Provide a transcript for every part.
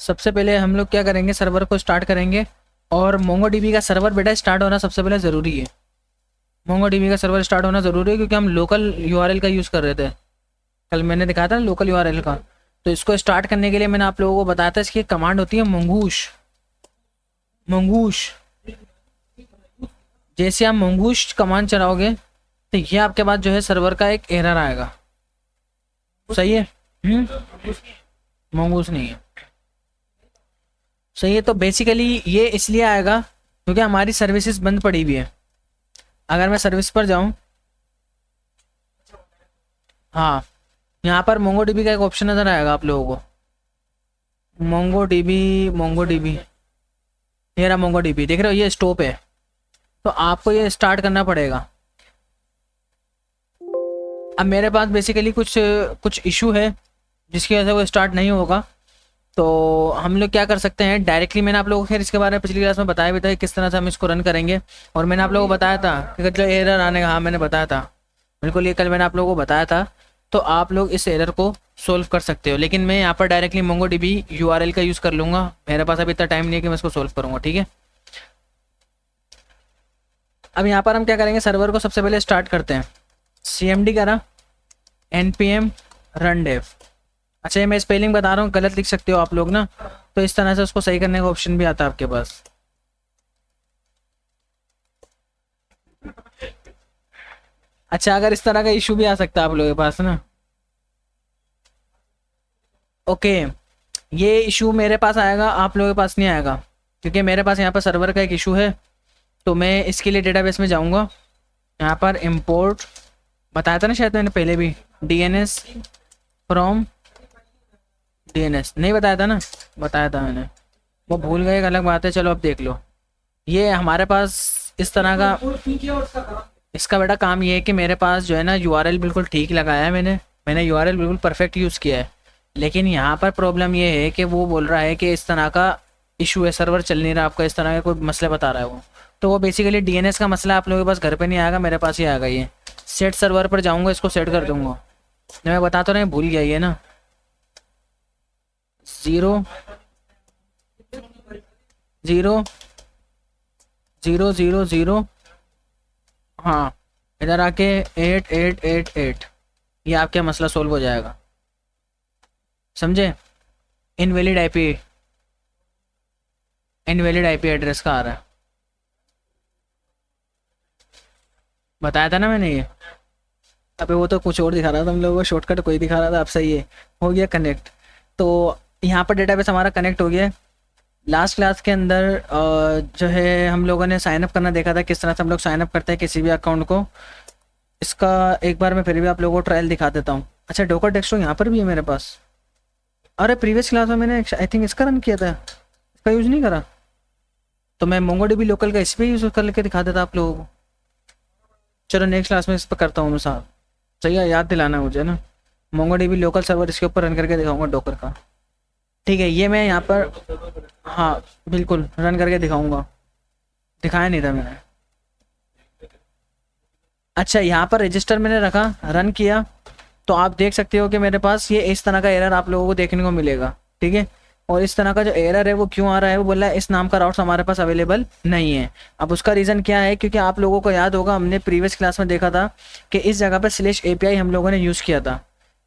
सबसे पहले हम लोग क्या करेंगे, सर्वर को स्टार्ट करेंगे। और मोंगोडीबी का सर्वर बेटा स्टार्ट होना सबसे पहले ज़रूरी है। मोंगोडीबी का सर्वर स्टार्ट होना ज़रूरी है क्योंकि हम लोकल यूआरएल का यूज़ कर रहे थे। कल मैंने दिखाया था ना लोकल यूआरएल का। तो इसको स्टार्ट करने के लिए मैंने आप लोगों को बताया था, इसकी कमांड होती है मंगूश। मंगूश, जैसे आप मंगूश कमांड चलाओगे तो ये आपके पास जो है सर्वर का एक एरर आएगा। सही है। मंगूस नहीं है। सही है। तो बेसिकली ये इसलिए आएगा क्योंकि हमारी सर्विसेज बंद पड़ी हुई है। अगर मैं सर्विस पर जाऊं, हाँ, यहाँ पर मोंगोडीबी का एक ऑप्शन नज़र आएगा आप लोगों को। मोंगोडीबी, मोंगोडीबी, ये रहा मोंगोडीबी, देख रहे हो ये स्टॉप है। तो आपको ये स्टार्ट करना पड़ेगा। अब मेरे पास बेसिकली कुछ कुछ इशू है जिसकी वजह से वो स्टार्ट नहीं होगा। तो हम लोग क्या कर सकते हैं डायरेक्टली, मैंने आप लोगों को खैर इसके बारे में पिछली क्लास में बताया भी था कि किस तरह से हम इसको रन करेंगे। और मैंने आप लोगों को बताया था कि जो एरर आने का, हाँ मैंने बताया था बिल्कुल, ये कल मैंने आप लोगों को बताया था। तो आप लोग इस एरर को सोल्व कर सकते हो, लेकिन मैं यहाँ पर डायरेक्टली मोंगोडीबी यूआरएल का यूज़ कर लूँगा। मेरे पास अभी इतना टाइम नहीं है कि मैं इसको सोल्व करूँगा, ठीक है। अब यहाँ पर हम क्या करेंगे, सर्वर को सबसे पहले स्टार्ट करते हैं। CMD करा, npm run dev। अच्छा, ये मैं स्पेलिंग बता रहा हूँ, गलत लिख सकते हो आप लोग ना, तो इस तरह से उसको सही करने का ऑप्शन भी आता है आपके पास। अच्छा, अगर इस तरह का इशू भी आ सकता है आप लोगों के पास ना, ओके, ये इशू मेरे पास आएगा, आप लोगों के पास नहीं आएगा, क्योंकि मेरे पास यहाँ पर सर्वर का एक इशू है। तो मैं इसके लिए डेटाबेस में जाऊँगा, यहाँ पर इम्पोर्ट, बताया था ना शायद मैंने पहले भी, DNS फ्रॉम, DNS नहीं बताया था ना, बताया था मैंने, वो भूल गए, एक अलग बात है। चलो अब देख लो, ये हमारे पास इस तरह का, इसका बेटा काम ये है कि मेरे पास जो है ना यूआरएल बिल्कुल ठीक लगाया है मैंने यूआरएल बिल्कुल परफेक्ट यूज़ किया है। लेकिन यहाँ पर प्रॉब्लम ये है कि वो बोल रहा है कि इस तरह का इशू है, सर्वर चल नहीं रहा आपका, इस तरह के कोई मसले बता रहा है वो। तो वो बेसिकली DNS का मसला आप लोगों के पास घर पे नहीं आएगा, मेरे पास ही आएगा। ये सेट सर्वर पर जाऊँगा, इसको सेट कर दूँगा। मैं बता तो नहीं, भूल गया ये ना, 0 0 0 0 0, हाँ, इधर आके 8888, ये आपका मसला सोल्व हो जाएगा, समझे। Invalid IP, invalid IP address का आ रहा है, बताया था ना मैंने ये। अबे वो तो कुछ और दिखा रहा था हम लोगों को, शॉर्टकट कोई दिखा रहा था। अब सही है, हो गया कनेक्ट। तो यहाँ पर डेटाबेस हमारा कनेक्ट हो गया है। लास्ट क्लास के अंदर जो है हम लोगों ने साइनअप करना देखा था, किस तरह से हम लोग साइनअप करते हैं किसी भी अकाउंट को। इसका एक बार मैं फिर भी आप लोगों को ट्रायल दिखा देता हूँ। अच्छा, डोकर टेक्स्ट यहाँ पर भी है मेरे पास। अरे प्रीवियस क्लास में मैंने आई थिंक इसका रन किया था, इसका यूज़ नहीं करा। तो मैं मोंगोडीबी लोकल का इस पर यूज़ कर लेके दिखा देता आप लोगों को। चलो नेक्स्ट क्लास में इस पर करता हूँ मैं साथ। सही है, याद दिलाना मुझे ना। मोंगोडीबी लोकल सर्वर इसके ऊपर रन करके दिखाऊंगा डोकर का। ठीक है, ये मैं यहाँ पर, हाँ बिल्कुल रन करके दिखाऊंगा, दिखाया नहीं था मैंने। अच्छा, यहाँ पर रजिस्टर मैंने रखा, रन किया, तो आप देख सकते हो कि मेरे पास ये इस तरह का एरर आप लोगों को देखने को मिलेगा, ठीक है। और इस तरह का जो एरर है वो क्यों आ रहा है, वो बोल रहा है इस नाम का राउट्स हमारे पास अवेलेबल नहीं है। अब उसका रीज़न क्या है, क्योंकि आप लोगों को याद होगा हमने प्रीवियस क्लास में देखा था कि इस जगह पर /API हम लोगों ने यूज़ किया था,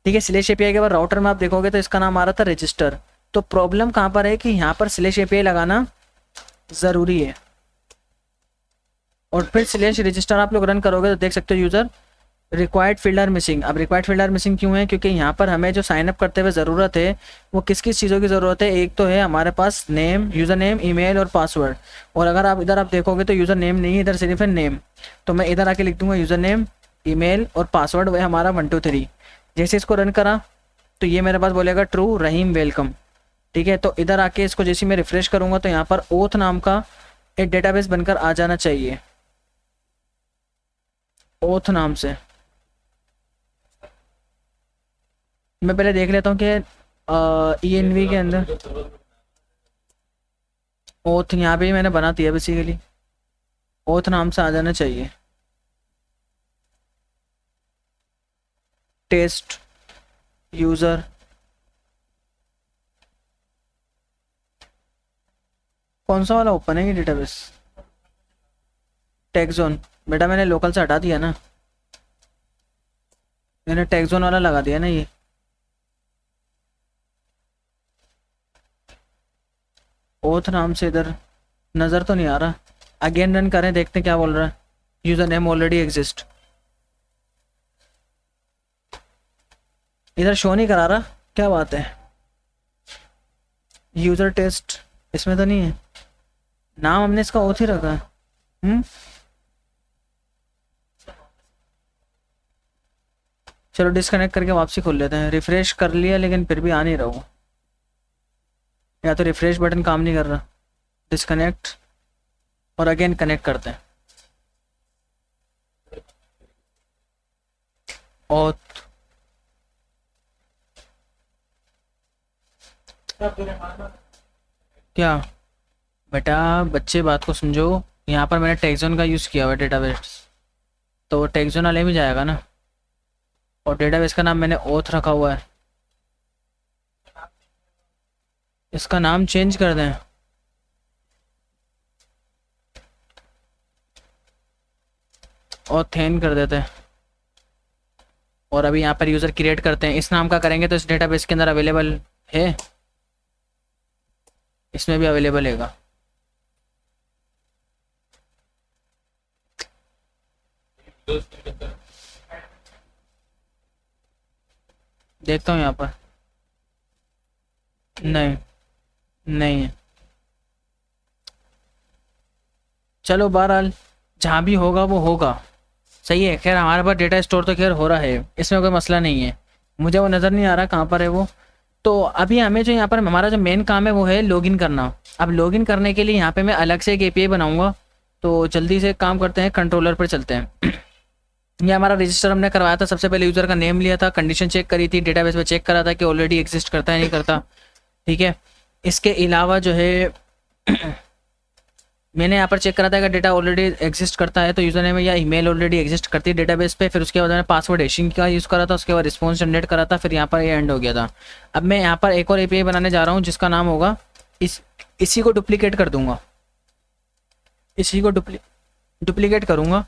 ठीक है। /API के बाद राउटर में आप देखोगे तो इसका नाम आ रहा था रजिस्टर। तो प्रॉब्लम कहाँ पर है कि यहाँ पर /API लगाना ज़रूरी है, और फिर /रजिस्टर आप लोग रन करोगे तो देख सकते हो user required field are missing. अब रिक्वायर्ड फील्ड आर मिसिंग क्यों है, क्योंकि यहाँ पर हमें जो साइन अप करते हुए ज़रूरत है वो किस किस चीज़ों की ज़रूरत है। एक तो है हमारे पास नेम, यूज़र नेम, ईमेल और पासवर्ड। और अगर आप इधर आप देखोगे तो यूज़र नेम नहीं है, इधर सिर्फ है नेम। तो मैं इधर आके लिख दूंगा यूज़र नेम, ईमेल और पासवर्ड, वह हमारा 1 2 3। जैसे इसको रन करा तो ये मेरे पास बोलेगा ट्रू रहीम वेलकम, ठीक है। तो इधर आके इसको जैसे मैं रिफ्रेश करूँगा तो यहाँ पर ओथ नाम का एक डेटाबेस बनकर आ जाना चाहिए, ओथ नाम से। मैं पहले देख लेता हूँ कि ENV के अंदर ओथ यहाँ पे ही मैंने बना दिया बेसिकली, ओथ नाम से आ जाना चाहिए। टेस्ट यूज़र कौन सा वाला ओपन है ये डेटाबेस? Take zone? बेटा मैंने लोकल से हटा दिया ना, मैंने टेक जोन वाला लगा दिया ना ये। ओथ नाम से इधर नज़र तो नहीं आ रहा। अगेन रन करें, देखते हैं क्या बोल रहा है। यूज़र नेम ऑलरेडी एग्जिस्ट, इधर शो नहीं करा रहा, क्या बात है। यूज़र टेस्ट इसमें तो नहीं है, नाम हमने इसका ओथ ही रखा है। चलो डिस्कनेक्ट करके वापसी खोल लेते हैं। रिफ्रेश कर लिया लेकिन फिर भी आ नहीं रहा हूँ, या तो रिफ्रेश बटन काम नहीं कर रहा। डिस्कनेक्ट और अगेन कनेक्ट करते हैं। ओथ क्या बेटा, बच्चे बात को समझो। यहाँ पर मैंने टेक्सोन का यूज़ किया हुआ है डेटाबेस, तो टेक्सोन वाले में जाएगा ना। और डेटाबेस का नाम मैंने ओथ रखा हुआ है, इसका नाम चेंज कर दें। ओथेन कर देते हैं। और अभी यहाँ पर यूज़र क्रिएट करते हैं, इस नाम का करेंगे तो इस डेटाबेस के अंदर अवेलेबल है, इसमें भी अवेलेबल हैगा। देखता हूँ यहाँ पर, नहीं नहीं है। चलो बहरहाल जहाँ भी होगा वो होगा, सही है। खैर हमारे पास डेटा स्टोर तो खैर हो रहा है, इसमें कोई मसला नहीं है। मुझे वो नज़र नहीं आ रहा कहाँ पर है वो। तो अभी हमें जो यहाँ पर हमारा जो मेन काम है वो है लॉगिन करना। अब लॉगिन करने के लिए यहाँ पे मैं अलग से एक एपीआई बनाऊंगा। तो जल्दी से काम करते हैं, कंट्रोलर पर चलते हैं। ये हमारा रजिस्टर हमने करवाया था, सबसे पहले यूज़र का नेम लिया था, कंडीशन चेक करी थी, डेटाबेस में चेक करा था कि ऑलरेडी एग्जिस्ट करता है नहीं करता, ठीक है। इसके अलावा जो है मैंने यहाँ पर चेक करा था कि डेटा ऑलरेडी एग्जिस्ट करता है तो यूज़र नेम या ईमेल ऑलरेडी एग्जिस्ट करती है डेटाबेस पे। फिर उसके बाद मैंने पासवर्ड हैशिंग का यूज़ करा था, उसके बाद रिस्पॉन्स जनरेट करा था, फिर यहाँ पर ये एंड हो गया था। अब मैं यहाँ पर एक और एपीआई बनाने जा रहा हूँ जिसका नाम होगा, इसी को डुप्लीकेट कर दूंगा, इसी को डुप्लीकेट करूँगा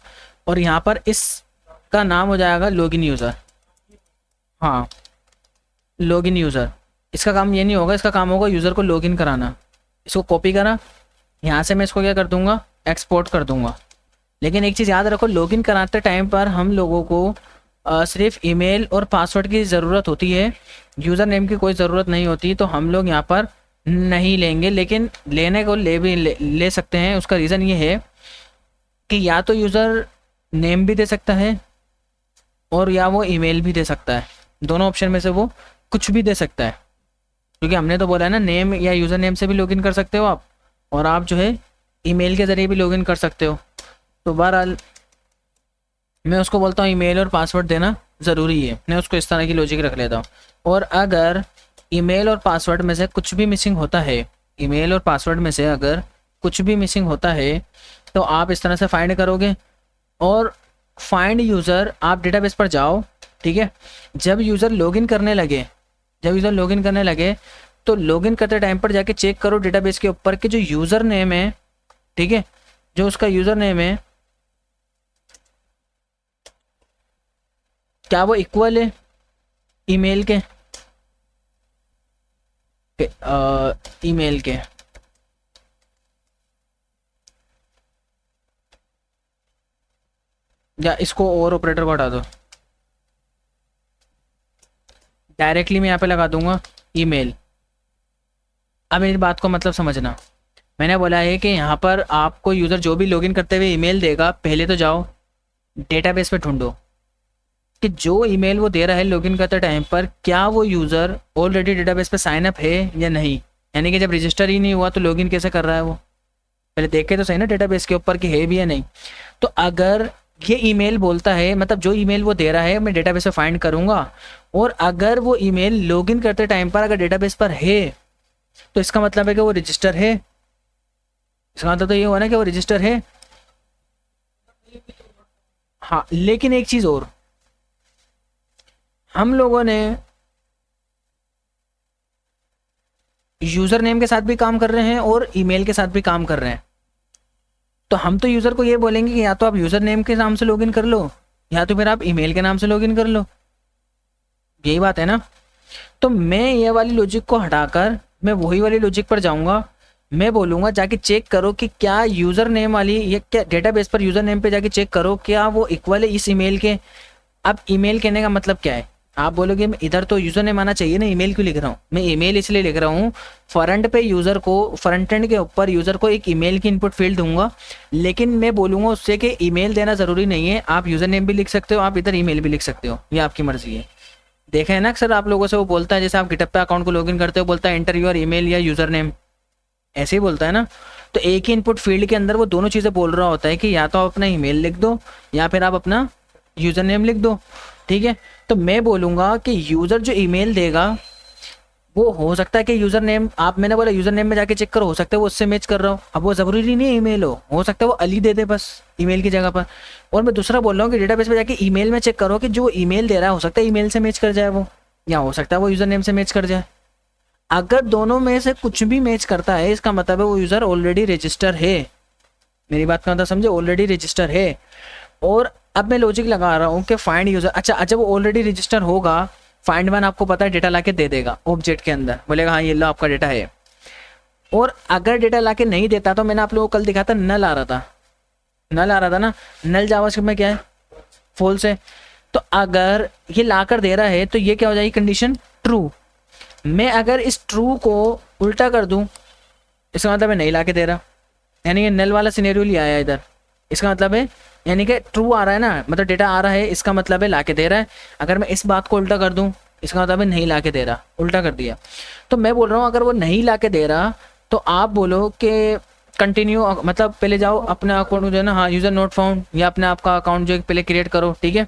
और यहाँ पर इसका नाम हो जाएगा लॉगिन यूज़र। हाँ लॉगिन यूज़र, इसका काम ये नहीं होगा, इसका काम होगा यूज़र को लॉगिन कराना। इसको कॉपी करा, यहाँ से मैं इसको क्या कर दूंगा, एक्सपोर्ट कर दूंगा। लेकिन एक चीज़ याद रखो, लॉगिन कराते टाइम पर हम लोगों को सिर्फ ईमेल और पासवर्ड की ज़रूरत होती है, यूज़र नेम की कोई ज़रूरत नहीं होती। तो हम लोग यहाँ पर नहीं लेंगे, लेकिन लेने को ले सकते हैं। उसका रीज़न ये है कि या तो यूज़र नेम भी दे सकता है और या वो ईमेल भी दे सकता है, दोनों ऑप्शन में से वो कुछ भी दे सकता है। क्योंकि हमने तो बोला है ना, नेम या यूज़र नेम से भी लॉगिन कर सकते हो आप, और आप जो है ईमेल के ज़रिए भी लॉगिन कर सकते हो। तो बहरहाल मैं उसको बोलता हूँ ईमेल और पासवर्ड देना ज़रूरी है, मैं उसको इस तरह की लॉजिक रख लेता हूँ। और अगर ईमेल और पासवर्ड में से कुछ भी मिसिंग होता है, ईमेल और पासवर्ड में से अगर कुछ भी मिसिंग होता है तो आप इस तरह से फाइंड करोगे। और फाइंड यूज़र, आप डेटाबेस पर जाओ, ठीक है। जब यूज़र लॉगिन करने लगे, तो लॉगिन करते टाइम पर जाके चेक करो डेटाबेस के ऊपर कि जो यूज़र नेम है, ठीक है, जो उसका यूज़र नेम है क्या वो इक्वल है ईमेल के, ईमेल के। या इसको और ऑपरेटर को हटा दो, डायरेक्टली मैं यहाँ पे लगा दूंगा ईमेल। अब मेरी बात को मतलब समझना, मैंने बोला है कि यहाँ पर आपको यूज़र जो भी लॉगिन करते हुए ईमेल देगा, पहले तो जाओ डेटाबेस पे ढूंढो कि जो ईमेल वो दे रहा है लॉगिन करते टाइम पर, क्या वो यूज़र ऑलरेडी डेटाबेस पे साइन अप है या नहीं। यानी कि जब रजिस्टर ही नहीं हुआ तो लॉगिन कैसे कर रहा है वो, पहले देखे तो सही ना डेटाबेस के ऊपर कि है भी या नहीं। तो अगर ये ईमेल बोलता है, मतलब जो ईमेल वो दे रहा है मैं डेटाबेस पे फाइंड करूँगा, और अगर वो ईमेल लॉगिन करते टाइम पर अगर डेटाबेस पर है तो इसका मतलब है कि वो रजिस्टर है। इसका मतलब तो ये हुआ ना कि वो रजिस्टर है। हाँ लेकिन एक चीज़ और, हम लोगों ने यूज़र नेम के साथ भी काम कर रहे हैं और ईमेल के साथ भी काम कर रहे हैं। तो हम तो यूज़र को ये बोलेंगे कि या तो आप यूज़र नेम के नाम से लॉगिन कर लो या तो फिर आप ईमेल के नाम से लॉगिन कर लो, यही बात है ना। तो मैं ये वाली लॉजिक को हटाकर मैं वही वाली लॉजिक पर जाऊंगा। मैं बोलूँगा जाके चेक करो कि क्या यूज़र नेम वाली या क्या डेटाबेस पर यूज़र नेम पे जाके चेक करो क्या वो इक्वल है इस ईमेल के। अब ईमेल कहने का मतलब क्या है, आप बोलोगे इधर तो यूज़र नेम आना चाहिए ना, ईमेल क्यों लिख रहा हूँ मैं? ईमेल इसलिए लिख रहा हूँ फ्रंट पे यूज़र को, फ्रंट एंड के ऊपर यूज़र को एक ईमेल की इनपुट फील्ड दूंगा, लेकिन मैं बोलूँगा उससे कि ईमेल देना ज़रूरी नहीं है, आप यूज़र नेम भी लिख सकते हो, आप इधर ईमेल भी लिख सकते हो, ये आपकी मर्ज़ी है। देखा है ना अक्सर आप लोगों से वो बोलता है, जैसे आप गिटहब पे अकाउंट को लॉगिन करते हो बोलता है एंटर योर ईमेल या यूज़र नेम, ऐसे ही बोलता है ना। तो एक ही इनपुट फील्ड के अंदर वो दोनों चीज़ें बोल रहा होता है कि या तो आप अपना ईमेल लिख दो या फिर आप अपना यूज़र नेम लिख दो, ठीक है। तो मैं बोलूँगा कि यूज़र जो ईमेल देगा वो हो सकता है कि यूज़र नेम, आप मैंने बोला यूज़र नेम में जाके चेक करो, हो सकता है वो उससे मैच कर रहा हो, अब वो ज़रूरी नहीं है ईमेल हो सकता है वो अली दे दे बस ईमेल की जगह पर। और मैं दूसरा बोल रहा हूँ कि डेटाबेस पे जाके ईमेल में चेक करो कि जो ईमेल दे रहा है हो सकता है ईमेल से मैच कर जाए वो, या हो सकता है वो यूज़र नेम से मैच कर जाए। अगर दोनों में से कुछ भी मैच करता है इसका मतलब है वो यूज़र ऑलरेडी रजिस्टर है, मेरी बात का मतलब समझे, ऑलरेडी रजिस्टर है। और अब मैं लॉजिक लगा रहा हूँ कि फाइंड यूज़र, अच्छा जब वो ऑलरेडी रजिस्टर होगा फाइंड वन आपको पता है डेटा लाके दे देगा ऑब्जेक्ट के अंदर, बोलेगा हाँ ये लो आपका डेटा है। और अगर डेटा लाके नहीं देता तो मैंने आप लोगों को कल दिखा था नल आ रहा था, नल आ रहा था ना, नल जावास्क्रिप्ट में क्या है, फॉल्स है। तो अगर ये लाकर दे रहा है तो ये क्या हो जाएगी कंडीशन, ट्रू। मैं अगर इस ट्रू को उल्टा कर दूं इसका मतलब है नहीं ला के दे रहा, यानी कि नल वाला सिनेरियो लिया आया इधर, इसका मतलब है यानी कि ट्रू आ रहा है ना, मतलब डेटा आ रहा है इसका मतलब है ला के दे रहा है। अगर मैं इस बात को उल्टा कर दूं इसका मतलब है नहीं ला के दे रहा, उल्टा कर दिया। तो मैं बोल रहा हूँ अगर वो नहीं ला के दे रहा तो आप बोलो कि कंटिन्यू, मतलब पहले जाओ अपने अकाउंट जो है ना, हाँ यूज़र नोट फाउंड, या अपने आपका अकाउंट जो है पहले क्रिएट करो, ठीक है।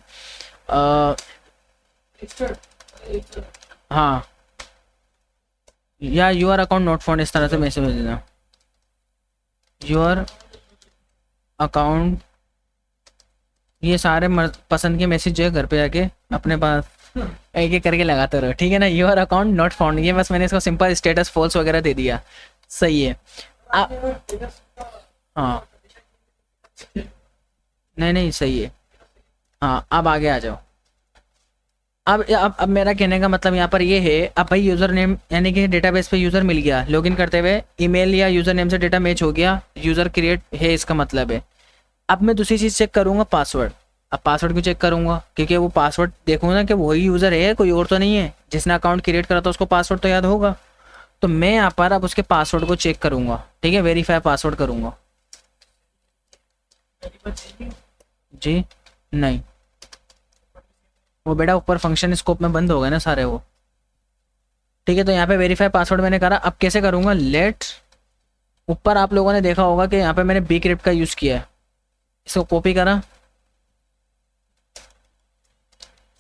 हाँ या यूर अकाउंट नोट फाउंड इस तरह से मैसेज भेज देना, योर अकाउंट, ये सारे पसंद के मैसेज जो है घर पे जाके अपने पास एक एक करके लगाते रहो, ठीक है ना। योर अकाउंट नॉट फाउंड, ये बस मैंने इसको सिंपल स्टेटस फॉल्स वगैरह दे दिया, सही है। हाँ नहीं नहीं सही है, हाँ अब आगे आ जाओ। अब मेरा कहने का मतलब यहाँ पर ये है, अब भाई यूज़र नेम यानी कि डेटाबेस पे यूज़र मिल गया, लॉगिन करते हुए ईमेल या यूज़र नेम से डेटा मैच हो गया, यूज़र क्रिएट है इसका मतलब है। अब मैं दूसरी चीज़ चेक करूँगा पासवर्ड। अब पासवर्ड क्यों चेक करूँगा, क्योंकि वो पासवर्ड देखूँगा ना कि वही यूज़र है कोई और तो नहीं है, जिसने अकाउंट क्रिएट करा था उसको पासवर्ड तो याद होगा। तो मैं यहाँ पर अब उसके पासवर्ड को चेक करूँगा, ठीक है, वेरीफाई पासवर्ड करूँगा। जी नहीं, वो बेटा ऊपर फंक्शन स्कोप में बंद हो गए ना सारे वो, ठीक है। तो यहाँ पे वेरीफाई पासवर्ड मैंने करा, अब कैसे करूँगा, लेट, ऊपर आप लोगों ने देखा होगा कि यहाँ पे मैंने बी क्रिप्ट का यूज़ किया है, इसको कॉपी करा,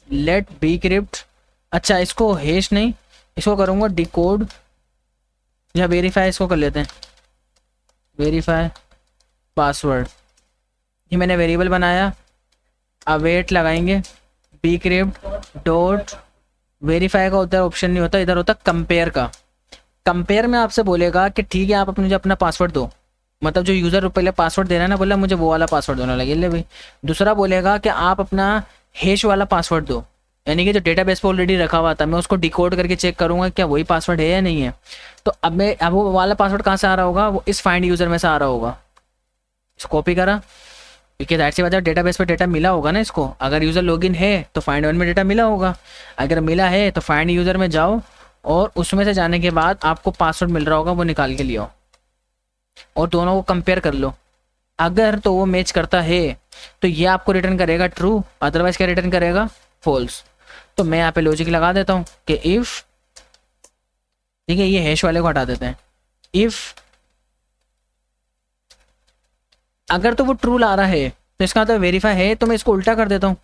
लेट बी क्रिप्ट, अच्छा इसको हैश नहीं, इसको करूँगा डिकोड या वेरीफाई, इसको कर लेते हैं वेरीफाई पासवर्ड। ये मैंने वेरिएबल बनाया, अवेट लगाएंगे, बी क्रिप्ट डॉट वेरीफाई का उधर ऑप्शन नहीं होता, इधर होता कंपेयर का। कंपेयर में आपसे बोलेगा कि ठीक है आप अपने मुझे अपना पासवर्ड दो, मतलब जो यूज़र पहले पासवर्ड दे रहा है ना, बोला मुझे वो वाला पासवर्ड देना लगे, ले भाई। दूसरा बोलेगा कि आप अपना हैश वाला पासवर्ड दो, यानी कि जो डेटाबेस पे ऑलरेडी रखा हुआ था मैं उसको डिकोड करके चेक करूँगा क्या वही पासवर्ड है या नहीं है। तो अब वो वाला पासवर्ड कहाँ से आ रहा होगा, वो इस फाइंड यूज़र में से आ रहा होगा। इसको कॉपी करा, क्योंकि जाहिर सी बात है डेटाबेस पे डेटा मिला होगा ना इसको, अगर यूज़र लॉगिन है तो फाइंड वन में डेटा मिला होगा, अगर मिला है तो फाइंड यूज़र में जाओ और उसमें से जाने के बाद आपको पासवर्ड मिल रहा होगा वो निकाल के लियो और दोनों को कंपेयर कर लो। अगर तो वो मैच करता है तो ये आपको रिटर्न करेगा ट्रू, अदरवाइज क्या रिटर्न करेगा, फॉल्स। तो मैं यहाँ पे लॉजिक लगा देता हूँ कि इफ़, ठीक है, ये हैश वाले को हटा देते हैं, इफ़ अगर तो वो ट्रू ला रहा है तो इसका मतलब वेरीफाई है, तो मैं इसको उल्टा कर देता हूँ,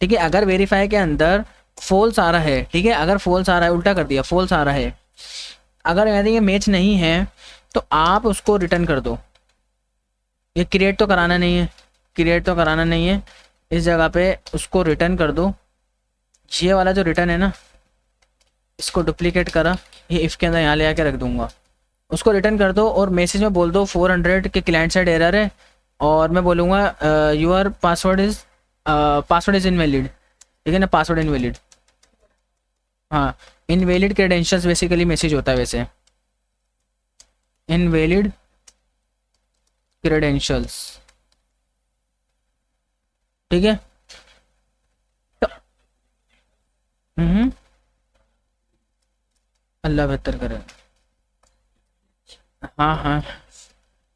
ठीक है। अगर वेरीफाई के अंदर फॉल्स आ रहा है, ठीक है, अगर फॉल्स आ रहा है उल्टा कर दिया, फॉल्स आ रहा है, अगर यदि ये मैच नहीं है तो आप उसको रिटर्न कर दो। ये क्रिएट तो कराना नहीं है, क्रिएट तो कराना नहीं है, इस जगह पे उसको रिटर्न कर दो। ये वाला जो रिटर्न है ना, इसको डुप्लीकेट करा, ये इफ़ के अंदर यहाँ ले आके रख दूंगा, उसको रिटर्न कर दो और मैसेज में बोल दो 400 के क्लाइंट साइड एरर है, और मैं बोलूँगा यूर पासवर्ड इज़ इनवैलिड, ठीक है ना, पासवर्ड इनवैलिड। हाँ, इनवैलिड क्रेडेंशियल्स बेसिकली मैसेज होता है वैसे, इनवैलिड क्रेडेंशियल्स, ठीक है। तो अल्लाह बेहतर करे। हाँ हाँ,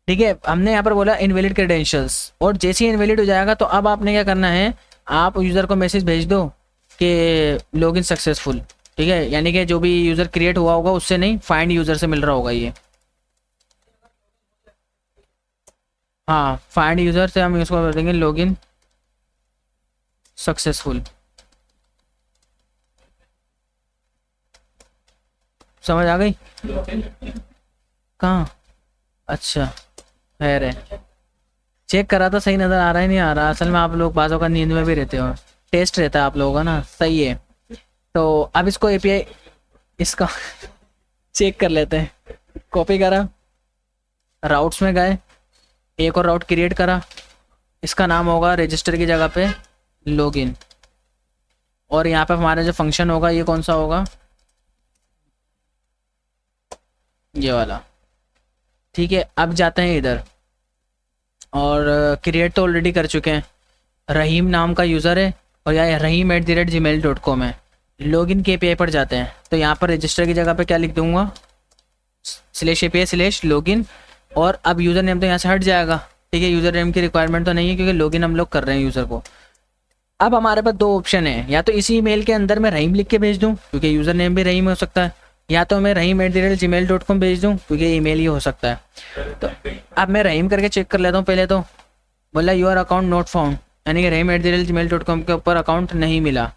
ठीक है, हमने यहाँ पर बोला इनवैलिड क्रेडेंशियल्स, और जैसे ही इनवैलिड हो जाएगा तो अब आपने क्या करना है, आप यूज़र को मैसेज भेज दो कि लॉगिन सक्सेसफुल, ठीक है, यानी कि जो भी यूज़र क्रिएट हुआ होगा उससे नहीं, फाइंड यूज़र से मिल रहा होगा ये। हाँ, फाइंड यूज़र से हम इसको कर देंगे लॉगिन सक्सेसफुल। समझ आ गई? कहाँ? अच्छा, खैर है, चेक करा था, सही नज़र आ रहा है नहीं आ रहा, असल में आप लोग बाज़ों का नींद में भी रहते हो, टेस्ट रहता है आप लोगों का ना, सही है। तो अब इसको एपीआई इसका चेक कर लेते हैं। कॉपी करा, राउट्स में गए, एक और राउट क्रिएट करा, इसका नाम होगा रजिस्टर की जगह पे लॉगिन, और यहाँ पे हमारा जो फंक्शन होगा ये कौन सा होगा, ये वाला, ठीक है। अब जाते हैं इधर, और क्रिएट तो ऑलरेडी कर चुके हैं, रहीम नाम का यूज़र है, और या rahim@gmail.com है। लॉगिन के एपीआई पर जाते हैं, तो यहाँ पर रजिस्टर की जगह पे क्या लिख दूंगा, /API/login, और अब यूज़र नेम तो यहाँ से हट जाएगा, ठीक है, यूज़र नेम की रिक्वायरमेंट तो नहीं है क्योंकि लॉगिन हम लोग कर रहे हैं यूज़र को। अब हमारे पास दो ऑप्शन है, या तो इसी ईमेल के अंदर मैं रहीम लिख के भेज दूँ क्योंकि यूज़र नेम भी रहीम हो सकता है, या तो मैं rahim@gmail.com भेज दूँ क्योंकि ईमेल ही हो सकता है। तो अब मैं रहीम करके चेक कर लेता हूँ पहले, तो बोला यूर अकाउंट नॉट फाउंड, यानी कि rahim@gmail.com के ऊपर अकाउंट नहीं मिला।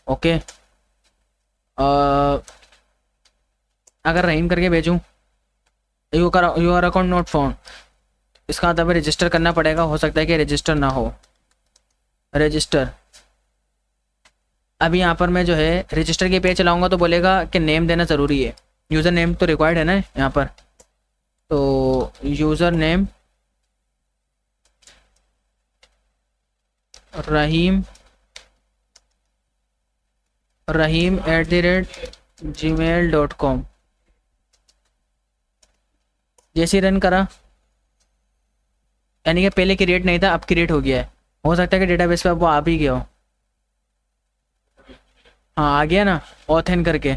ओके, अगर रहीम करके भेजूँ यूर अकाउंट नॉट फाउंड, इसका मतलब रजिस्टर करना पड़ेगा, हो सकता है कि रजिस्टर ना हो, रजिस्टर। अभी यहाँ पर मैं जो है रजिस्टर के पेज चलाऊंगा तो बोलेगा कि नेम देना ज़रूरी है, यूज़र नेम तो रिक्वायर्ड है ना यहाँ पर, तो यूज़र नेम rahim@gmail.com, जैसे ही रन करा, यानी कि पहले क्रिएट नहीं था अब क्रिएट हो गया है, हो सकता है कि डेटाबेस पे वो आ भी गया हो। हाँ, आ गया ना, ऑथेन करके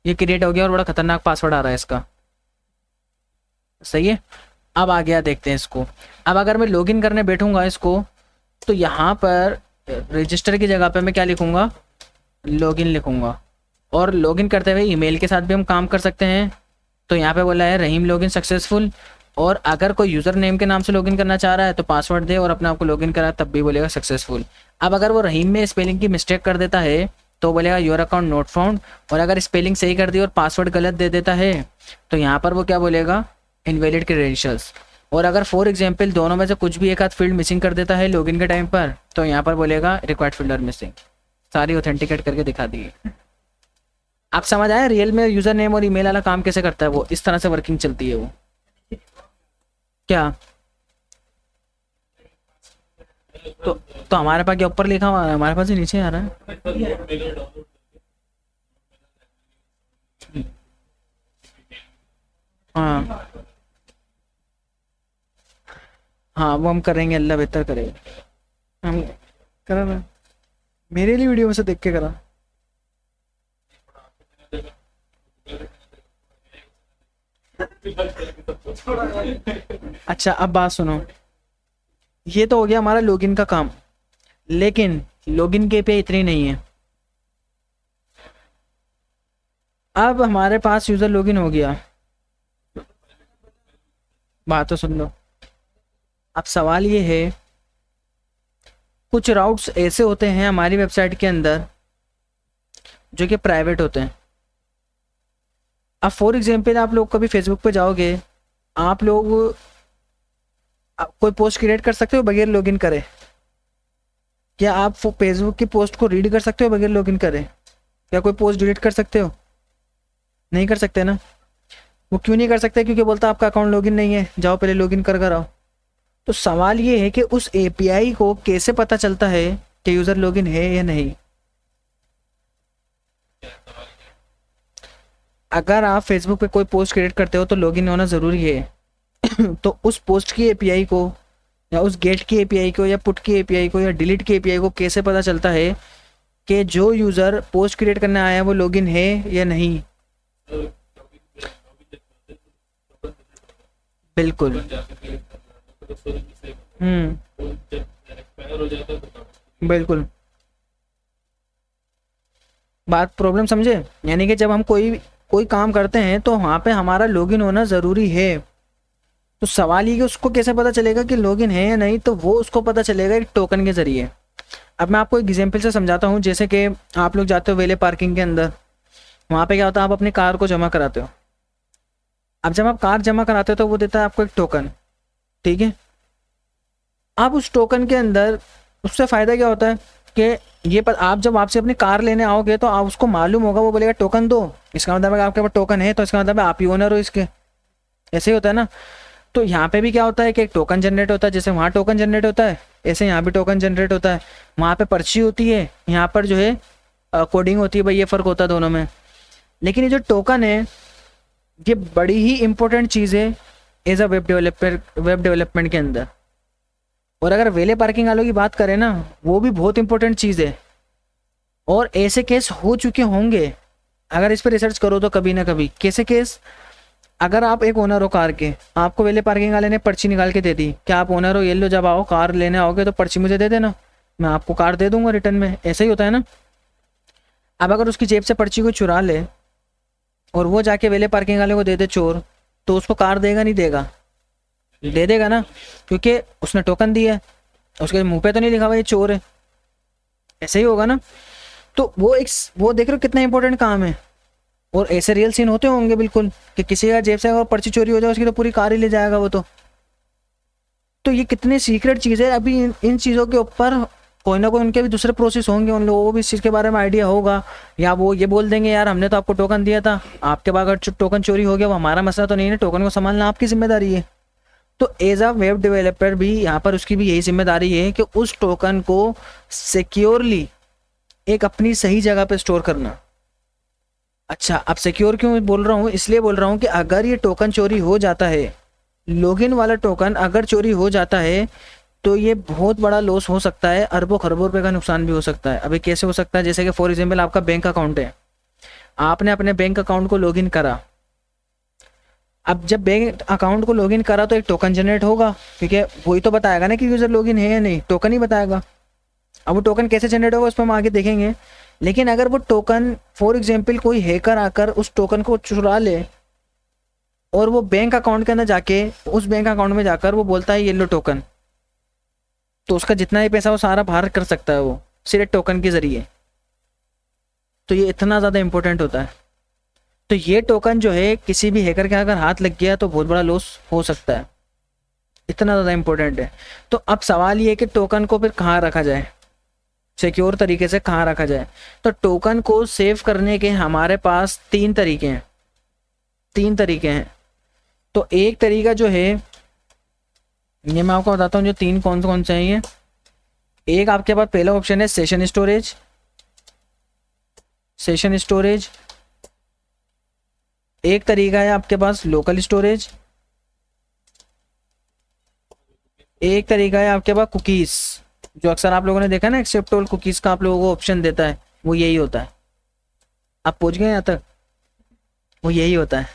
ये क्रिएट हो गया, और बड़ा खतरनाक पासवर्ड आ रहा है इसका, सही है। अब आ गया, देखते हैं इसको। अब अगर मैं लॉगिन करने बैठूंगा इसको, तो यहाँ पर रजिस्टर की जगह पे मैं क्या लिखूंगा, लॉगिन लिखूंगा, और लॉगिन करते हुए ईमेल के साथ भी हम काम कर सकते हैं। तो यहाँ पे बोला है रहीम लॉगिन सक्सेसफुल, और अगर कोई यूज़र नेम के नाम से लॉगिन करना चाह रहा है तो पासवर्ड दे और अपने आप को लॉगिन करा, तब भी बोलेगा सक्सेसफुल। अब अगर वो रहीम में स्पेलिंग की मिस्टेक कर देता है तो बोलेगा योर अकाउंट नॉट फाउंड, और अगर स्पेलिंग सही कर दी और पासवर्ड गलत दे देता है तो यहाँ पर वो क्या बोलेगा, इनवैलिड क्रेडेंशियल्स। और अगर फॉर एग्जाम्पल दोनों में से कुछ भी एक आध फील्ड मिसिंग कर देता है लॉगिन के टाइम पर, तो यहाँ पर बोलेगा रिक्वायर्ड फील्ड आर मिसिंग। सारी ऑथेंटिकेट करके दिखा दी। आप समझ आए रियल में यूज़र नेम और ईमेल वाला काम कैसे करता है, वो इस तरह से वर्किंग चलती है वो। क्या तो तो हमारे पास क्या ऊपर लिखा हुआ है, हमारे पास ही नीचे आ रहा है। हाँ हाँ, वो हम करेंगे, अल्लाह बेहतर करेगा। हम करा ना, मेरे लिए वीडियो में से देख के करा। अच्छा, अब बात सुनो, ये तो हो गया हमारा लॉगिन का काम, लेकिन लॉगिन के पे इतनी नहीं है। अब हमारे पास यूज़र लॉगिन हो गया, बात तो सुन लो। अब सवाल ये है, कुछ राउट्स ऐसे होते हैं हमारी वेबसाइट के अंदर जो कि प्राइवेट होते हैं। अब फॉर एग्जांपल आप लोग कभी फेसबुक पे जाओगे, आप लोग कोई पोस्ट क्रिएट कर सकते हो बगैर लॉगिन करे? क्या आप फेसबुक की पोस्ट को रीड कर सकते हो बगैर लॉगिन करे? क्या कोई पोस्ट डिलीट कर सकते हो? नहीं कर सकते ना। वो क्यों नहीं कर सकते? क्योंकि बोलता आपका अकाउंट लॉगिन नहीं है, जाओ पहले लॉगिन कर कर आओ। तो सवाल ये है कि उस एपीआई को कैसे पता चलता है कि यूज़र लॉगिन है या नहीं। अगर आप फेसबुक पे कोई पोस्ट क्रिएट करते हो तो लॉगिन होना ज़रूरी है। तो उस पोस्ट की एपीआई को या उस गेट की एपीआई को या पुट की एपीआई को या डिलीट की एपीआई को कैसे पता चलता है कि जो यूज़र पोस्ट क्रिएट करने आया है वो लॉगिन है या नहीं? बिल्कुल। बिल्कुल। बात प्रॉब्लम समझे? यानी कि जब हम कोई कोई काम करते हैं तो वहाँ पे हमारा लॉगिन होना ज़रूरी है। तो सवाल ये कि उसको कैसे पता चलेगा कि लॉगिन है या नहीं, तो वो उसको पता चलेगा एक टोकन के ज़रिए। अब मैं आपको एक एग्जांपल से समझाता हूँ। जैसे कि आप लोग जाते हो वेले पार्किंग के अंदर, वहाँ पे क्या होता है, आप अपनी कार को जमा कराते हो। अब जब आप कार जमा कराते हो तो वो देता है आपको एक टोकन, ठीक है। अब उस टोकन के अंदर उससे फ़ायदा क्या होता है कि आप जब आपसे अपनी कार लेने आओगे तो आप उसको मालूम होगा, वो बोलेगा टोकन दो, इसका मतलब है आपके पास टोकन है, तो इसका मतलब है आप ही ओनर हो इसके। ऐसे ही होता है ना। तो यहाँ पे भी क्या होता है कि एक टोकन जनरेट होता है, जैसे वहाँ टोकन जनरेट होता है ऐसे यहाँ भी टोकन जनरेट होता है। वहाँ पे पर्ची होती है, यहाँ पर जो है कोडिंग होती है। भाई ये फ़र्क होता है दोनों में। लेकिन ये जो टोकन है ये बड़ी ही इंपॉर्टेंट चीज़ है एज अ वेब डेवलपमेंट के अंदर। और अगर वेले पार्किंग वालों की बात करें ना, वो भी बहुत इंपॉर्टेंट चीज़ है। और ऐसे केस हो चुके होंगे, अगर इस पर रिसर्च करो तो कभी ना कभी। कैसे केस? अगर आप एक ओनर हो कार के, आपको वेले पार्किंग वाले ने पर्ची निकाल के दे दी कि आप ओनर हो, ये लो, जब आओ कार लेने आओगे तो पर्ची मुझे दे देना, मैं आपको कार दे दूंगा रिटर्न में। ऐसा ही होता है ना। अब अगर उसकी जेब से पर्ची को चुरा ले और वो जाके वेले पार्किंग वाले को दे दे चोर, तो उसको कार देगा नहीं देगा? दे देगा ना, क्योंकि उसने टोकन दिया है, उसके मुंह पे तो नहीं लिखा हुआ ये चोर है। ऐसे ही होगा ना। तो वो देख रहे हो कितना इंपॉर्टेंट काम है। और ऐसे रियल सीन होते होंगे बिल्कुल कि किसी का जेब से अगर पर्ची चोरी हो जाए उसकी तो पूरी कार ही ले जाएगा वो तो ये कितनी सीक्रेट चीज़ है। अभी इन चीज़ों के ऊपर कोई ना कोई उनके भी दूसरे प्रोसेस होंगे, उन लोगों को भी इस चीज़ के बारे में आइडिया होगा। या वो ये बोल देंगे यार हमने तो आपको टोकन दिया था, आपके पास अगर टोकन चोरी हो गया वो हमारा मसला तो नहीं है, टोकन को संभालना आपकी जिम्मेदारी है। तो एज अ वेब डेवलपर भी यहाँ पर उसकी भी यही जिम्मेदारी है कि उस टोकन को सिक्योरली एक अपनी सही जगह पे स्टोर करना। अच्छा, अब सिक्योर क्यों बोल रहा हूँ? इसलिए बोल रहा हूँ कि अगर ये टोकन चोरी हो जाता है, लॉगिन वाला टोकन अगर चोरी हो जाता है तो ये बहुत बड़ा लॉस हो सकता है, अरबों खरबों रुपए का नुकसान भी हो सकता है। अभी कैसे हो सकता है? जैसे कि फॉर एग्जाम्पल आपका बैंक अकाउंट है, आपने अपने बैंक अकाउंट को लॉगिन करा। अब जब बैंक अकाउंट को लॉगिन करा तो एक टोकन जनरेट होगा, क्योंकि वही तो बताएगा ना कि यूज़र लॉगिन है या नहीं, टोकन ही बताएगा। अब वो टोकन कैसे जनरेट होगा उस पर हम आगे देखेंगे। लेकिन अगर वो टोकन फॉर एग्जाम्पल कोई हैकर आकर उस टोकन को चुरा ले और वो बैंक अकाउंट के अंदर जाके उस बैंक अकाउंट में जाकर वो बोलता है ये लो टोकन, तो उसका जितना ही पैसा वो सारा बाहर कर सकता है वो सिर्फ टोकन के ज़रिए। तो ये इतना ज़्यादा इंपॉर्टेंट होता है। तो ये टोकन जो है किसी भी हैकर के अगर हाथ लग गया तो बहुत बड़ा लॉस हो सकता है, इतना ज़्यादा इंपॉर्टेंट है। तो अब सवाल ये है कि टोकन को फिर कहाँ रखा जाए, सिक्योर तरीके से कहाँ रखा जाए। तो टोकन को सेव करने के हमारे पास तीन तरीके हैं। तो एक तरीका जो है ये मैं आपको बताता हूँ, जो तीन कौन से हैं ये। एक आपके पास पहला ऑप्शन है सेशन स्टोरेज। एक तरीका है आपके पास लोकल स्टोरेज। एक तरीका है आपके पास कुकीज़, जो अक्सर आप लोगों ने देखा ना एक्सेप्ट ऑल कुकीज़ का आप लोगों को ऑप्शन देता है, वो यही होता है। आप पहुंच गए यहाँ तक? वो यही होता है।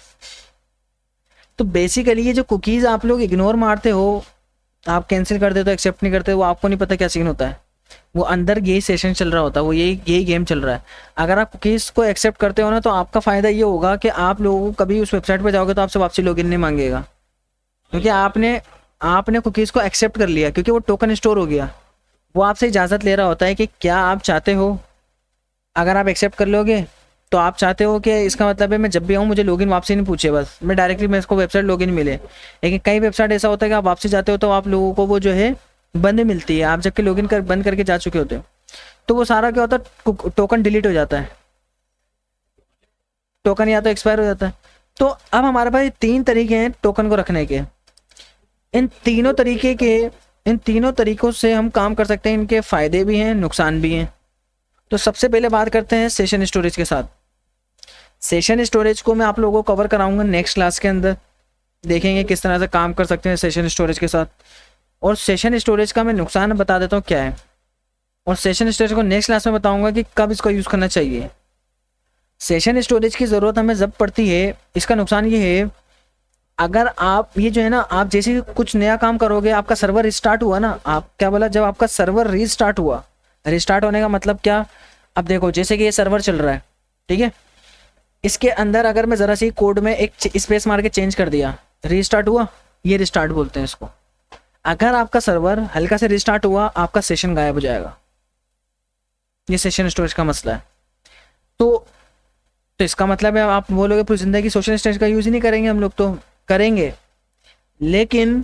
तो बेसिकली ये जो कुकीज़ आप लोग इग्नोर मारते हो, आप कैंसिल कर देते हो, एक्सेप्ट नहीं करते, वो आपको नहीं पता क्या सीन होता है। वो अंदर यही सेशन चल रहा होता है, वो यही गेम चल रहा है। अगर आप कुकीज़ को एक्सेप्ट करते हो ना तो आपका फ़ायदा ये होगा कि आप लोगों को कभी उस वेबसाइट पर जाओगे तो आपसे वापसी लॉगिन नहीं मांगेगा, क्योंकि आपने कुकीज़ को एक्सेप्ट कर लिया, क्योंकि वो टोकन स्टोर हो गया। वो आपसे इजाज़त ले रहा होता है कि क्या आप चाहते हो। अगर आप एक्सेप्ट कर लोगे तो आप चाहते हो कि इसका मतलब है मैं जब भी आऊँ मुझे लॉगिन वापसी नहीं पूछे, बस मैं डायरेक्टली मैं इसको वेबसाइट लॉगिन मिले। लेकिन कई वेबसाइट ऐसा होता है कि आप वापसी जाते हो तो आप लोगों को वो जो है बंद मिलती है, आप जबकि लॉगिन बंद करके जा चुके होते हो। तो वो सारा क्या होता है, टोकन डिलीट हो जाता है। टोकन या तो एक्सपायर हो जाता है। तो अब हमारे पास 3 तरीके हैं टोकन को रखने के। इन तीनों तरीकों से हम काम कर सकते हैं। इनके फ़ायदे भी हैं, नुकसान भी हैं। तो सबसे पहले बात करते हैं सेशन स्टोरेज के साथ। सेशन स्टोरेज को मैं आप लोगों को कवर कराऊंगा नेक्स्ट क्लास के अंदर, देखेंगे किस तरह से काम कर सकते हैं सेशन स्टोरेज के साथ। और सेशन स्टोरेज का मैं नुकसान बता देता हूँ क्या है, और सेशन स्टोरेज को नेक्स्ट क्लास में बताऊंगा कि कब इसको यूज़ करना चाहिए। सेशन स्टोरेज की ज़रूरत हमें जब पड़ती है, इसका नुकसान ये है, अगर आप ये जो है ना, आप जैसे ही कुछ नया काम करोगे, आपका सर्वर रिस्टार्ट हुआ ना, आप क्या बोला, जब आपका सर्वर रिस्टार्ट हुआ, रिस्टार्ट होने का मतलब क्या, अब देखो जैसे कि ये सर्वर चल रहा है, ठीक है, इसके अंदर अगर मैं ज़रा सी कोड में एक स्पेस मार के चेंज कर दिया, रिस्टार्ट हुआ, ये रिस्टार्ट बोलते हैं इसको। अगर आपका सर्वर हल्का से रिस्टार्ट हुआ, आपका सेशन गायब हो जाएगा। ये सेशन स्टोरेज का मसला है। तो इसका मतलब है आप बोलोगे पूरी ज़िंदगी सोशल स्टोरेज का यूज़ ही नहीं करेंगे, हम लोग तो करेंगे, लेकिन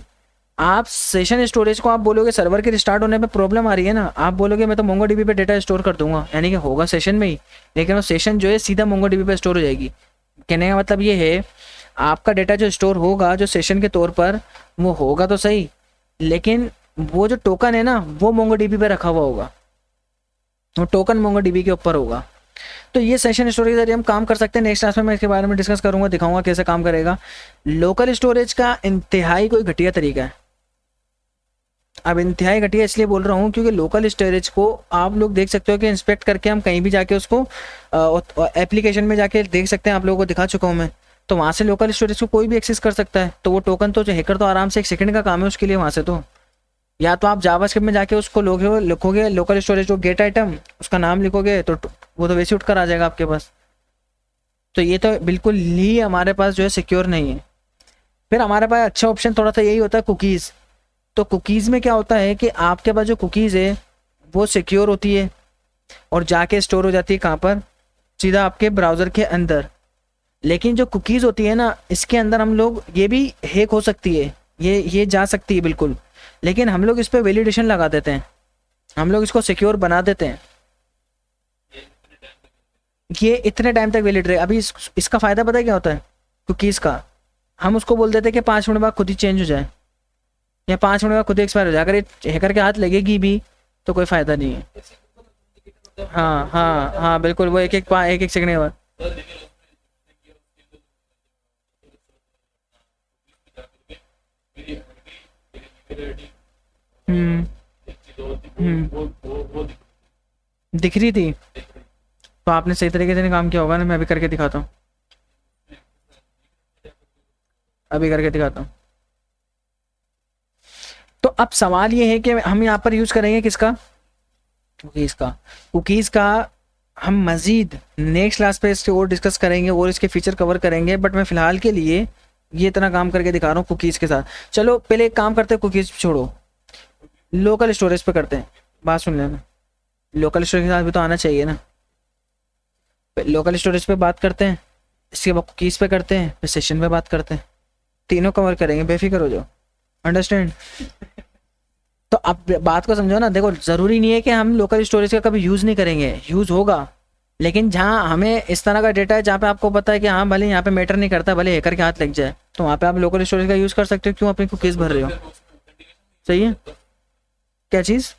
आप सेशन स्टोरेज को आप बोलोगे सर्वर के रिस्टार्ट होने पे प्रॉब्लम आ रही है ना, आप बोलोगे मैं तो मोंगोडीबी पे डेटा स्टोर कर दूंगा, यानी कि होगा सेशन में ही, लेकिन वो सेशन जो है सीधा मोंगोडीबी पे स्टोर हो जाएगी। कहने का मतलब ये है, आपका डेटा जो स्टोर होगा जो सेशन के तौर पर, वो होगा तो सही, लेकिन वो जो टोकन है ना, वो मोंगोडीबी पे रखा हुआ होगा, वो टोकन मोंगोडीबी के ऊपर होगा। तो ये सेशन स्टोरेज के जरिए हम काम कर सकते हैं। नेक्स्ट क्लास में मैं इसके बारे में डिस्कस करूंगा, दिखाऊंगा कैसे काम करेगा। लोकल स्टोरेज का इंतहाई कोई घटिया तरीका है। अब इंतहाई घटिया इसलिए बोल रहा हूँ क्योंकि लोकल स्टोरेज को आप लोग देख सकते हो कि इंस्पेक्ट करके हम कहीं भी जाके उसको एप्लीकेशन में जाके देख सकते हैं, आप लोगों को दिखा चुका हूँ मैं। तो वहाँ से लोकल स्टोरेज को कोई भी एक्सेस कर सकता है। तो वो टोकन तो जो हैकर तो आराम से 1 सेकंड का काम है उसके लिए। वहाँ से तो या तो आप जावास्क्रिप्ट में जाके उसको लिखोगे लोकल स्टोरेज जो गेट आइटम, उसका नाम लिखोगे तो वो तो वैसे उठ कर आ जाएगा आपके पास। तो ये तो बिल्कुल ही हमारे पास जो है सिक्योर नहीं है। फिर हमारे पास अच्छा ऑप्शन थोड़ा सा यही होता है कुकीज़। तो कुकीज़ में क्या होता है कि आपके पास जो कुकीज़ है वो सिक्योर होती है और जाके स्टोर हो जाती है कहाँ पर, सीधा आपके ब्राउज़र के अंदर। लेकिन जो कुकीज़ होती है ना, इसके अंदर हम लोग ये भी हैक हो सकती है, ये जा सकती है बिल्कुल, लेकिन हम लोग इस पर वैलिडेशन लगा देते हैं, हम लोग इसको सिक्योर बना देते हैं। ये इतने टाइम तक वैलिड रहे। अभी इसका फ़ायदा पता है क्या होता है कुकीज़ का, हम उसको बोल देते हैं कि 5 मिनट बाद खुद ही चेंज हो जाए या 5 मिनट बाद खुद ही एक्सपायर हो जाए। अगर ये हैकर के हाथ लगेगी भी तो कोई फ़ायदा नहीं है। हाँ हाँ हाँ बिल्कुल, वो एक एक सेकंड के बाद। हम्म दिख रही थी, तो आपने सही तरीके से नहीं काम किया होगा ना। मैं अभी करके दिखाता हूँ, अभी करके दिखाता हूँ। तो अब सवाल ये है कि हम यहाँ पर यूज़ करेंगे किसका, कुकीज़ का हम मज़ीद नेक्स्ट क्लास पे इसके और डिस्कस करेंगे और इसके फीचर कवर करेंगे। बट मैं फ़िलहाल के लिए ये इतना काम करके दिखा रहा हूँ कुकीज़ के साथ। चलो पहले एक काम करते हैं, कुकीज़ छोड़ो, लोकल स्टोरेज पे करते हैं। बात सुन लेना, लोकल स्टोरेज के साथ भी तो आना चाहिए ना। लोकल स्टोरेज पे बात करते हैं, इसके बाद कुकीज़ पे करते हैं, फिर सेशन पे बात करते हैं। तीनों कवर करेंगे, बेफिक्र हो जाओ। अंडरस्टैंड? तो अब बात को समझो ना। देखो ज़रूरी नहीं है कि हम लोकल स्टोरेज का कभी यूज़ नहीं करेंगे, यूज़ होगा, लेकिन जहाँ हमें इस तरह का डेटा है जहाँ पे आपको पता है कि हाँ भले यहाँ पे मैटर नहीं करता, भले हैकर के हाथ लग जाए, तो वहाँ पे आप लोकल स्टोरेज का यूज़ कर सकते हो। क्यों अपनी कुकीज़ भर रहे हो? सही है। क्या चीज़?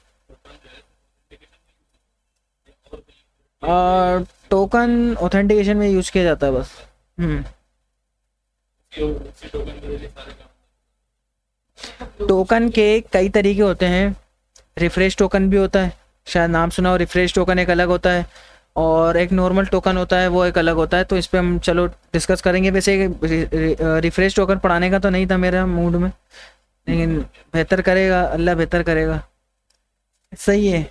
टोकन ऑथेंटिकेशन में यूज़ किया जाता है बस। टोकन के कई तरीके होते हैं। रिफ्रेश टोकन भी होता है, शायद नाम सुना हो। रिफ्रेश टोकन एक अलग होता है और एक नॉर्मल टोकन होता है, वो एक अलग होता है। तो इस पर हम चलो डिस्कस करेंगे। वैसे रिफ्रेश टोकन पढ़ाने का तो नहीं था मेरा मूड में, लेकिन बेहतर करेगा अल्लाह, बेहतर करेगा। सही है।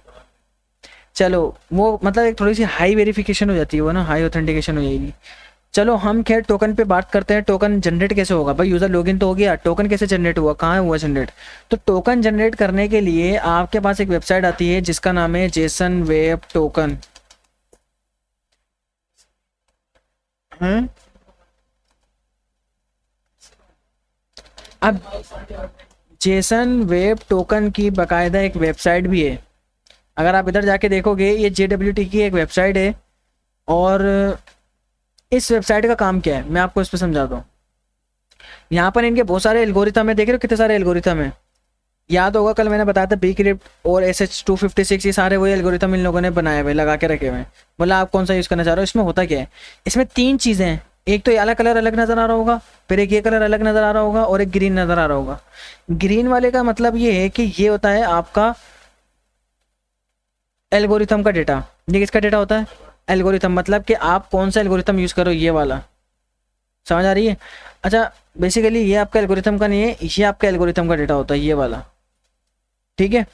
चलो वो मतलब एक थोड़ी सी हाई वेरिफिकेशन हो जाती है, वो ना हाई ऑथेंटिकेशन हो जाएगी। चलो हम खैर टोकन पे बात करते हैं। टोकन जनरेट कैसे होगा भाई? यूज़र लॉगिन तो हो गया, टोकन कैसे जनरेट हुआ, कहाँ हुआ जनरेट? तो टोकन जनरेट करने के लिए आपके पास एक वेबसाइट आती है जिसका नाम है जेसन वेब टोकन। अब जेसन वेब टोकन की बाकायदा एक वेबसाइट भी है। अगर आप इधर जाके देखोगे, ये JWT की एक वेबसाइट है और इस वेबसाइट का काम क्या है मैं आपको इस पर समझाता हूँ। यहाँ पर इनके बहुत सारे एल्गोरिथम है, देख रहे हो कितने सारे एल्गोरिथम है। याद होगा कल मैंने बताया था Bcrypt और SH256, ये सारे वही एल्गोरिथम इन लोगों ने बनाए हुए लगा के रखे हुए हैं। बोला आप कौन सा यूज़ करना चाह रहे हो। इसमें होता क्या है, इसमें तीन चीज़ें हैं। एक तो ये वाला कलर अलग नज़र आ रहा होगा, फिर एक ये कलर अलग नज़र आ रहा होगा, और एक ग्रीन नज़र आ रहा होगा। ग्रीन वाले का मतलब ये है कि ये होता है आपका एल्गोरिथम का डेटा। ये किसका डेटा होता है, एल्गोरिथम, मतलब कि आप कौन सा एल्गोरिथम यूज़ करो, ये वाला। समझ आ रही है। अच्छा बेसिकली ये आपका एल्गोरिथम का नहीं है, ये आपका एल्गोरिथम का डेटा होता है, ये वाला। ठीक है।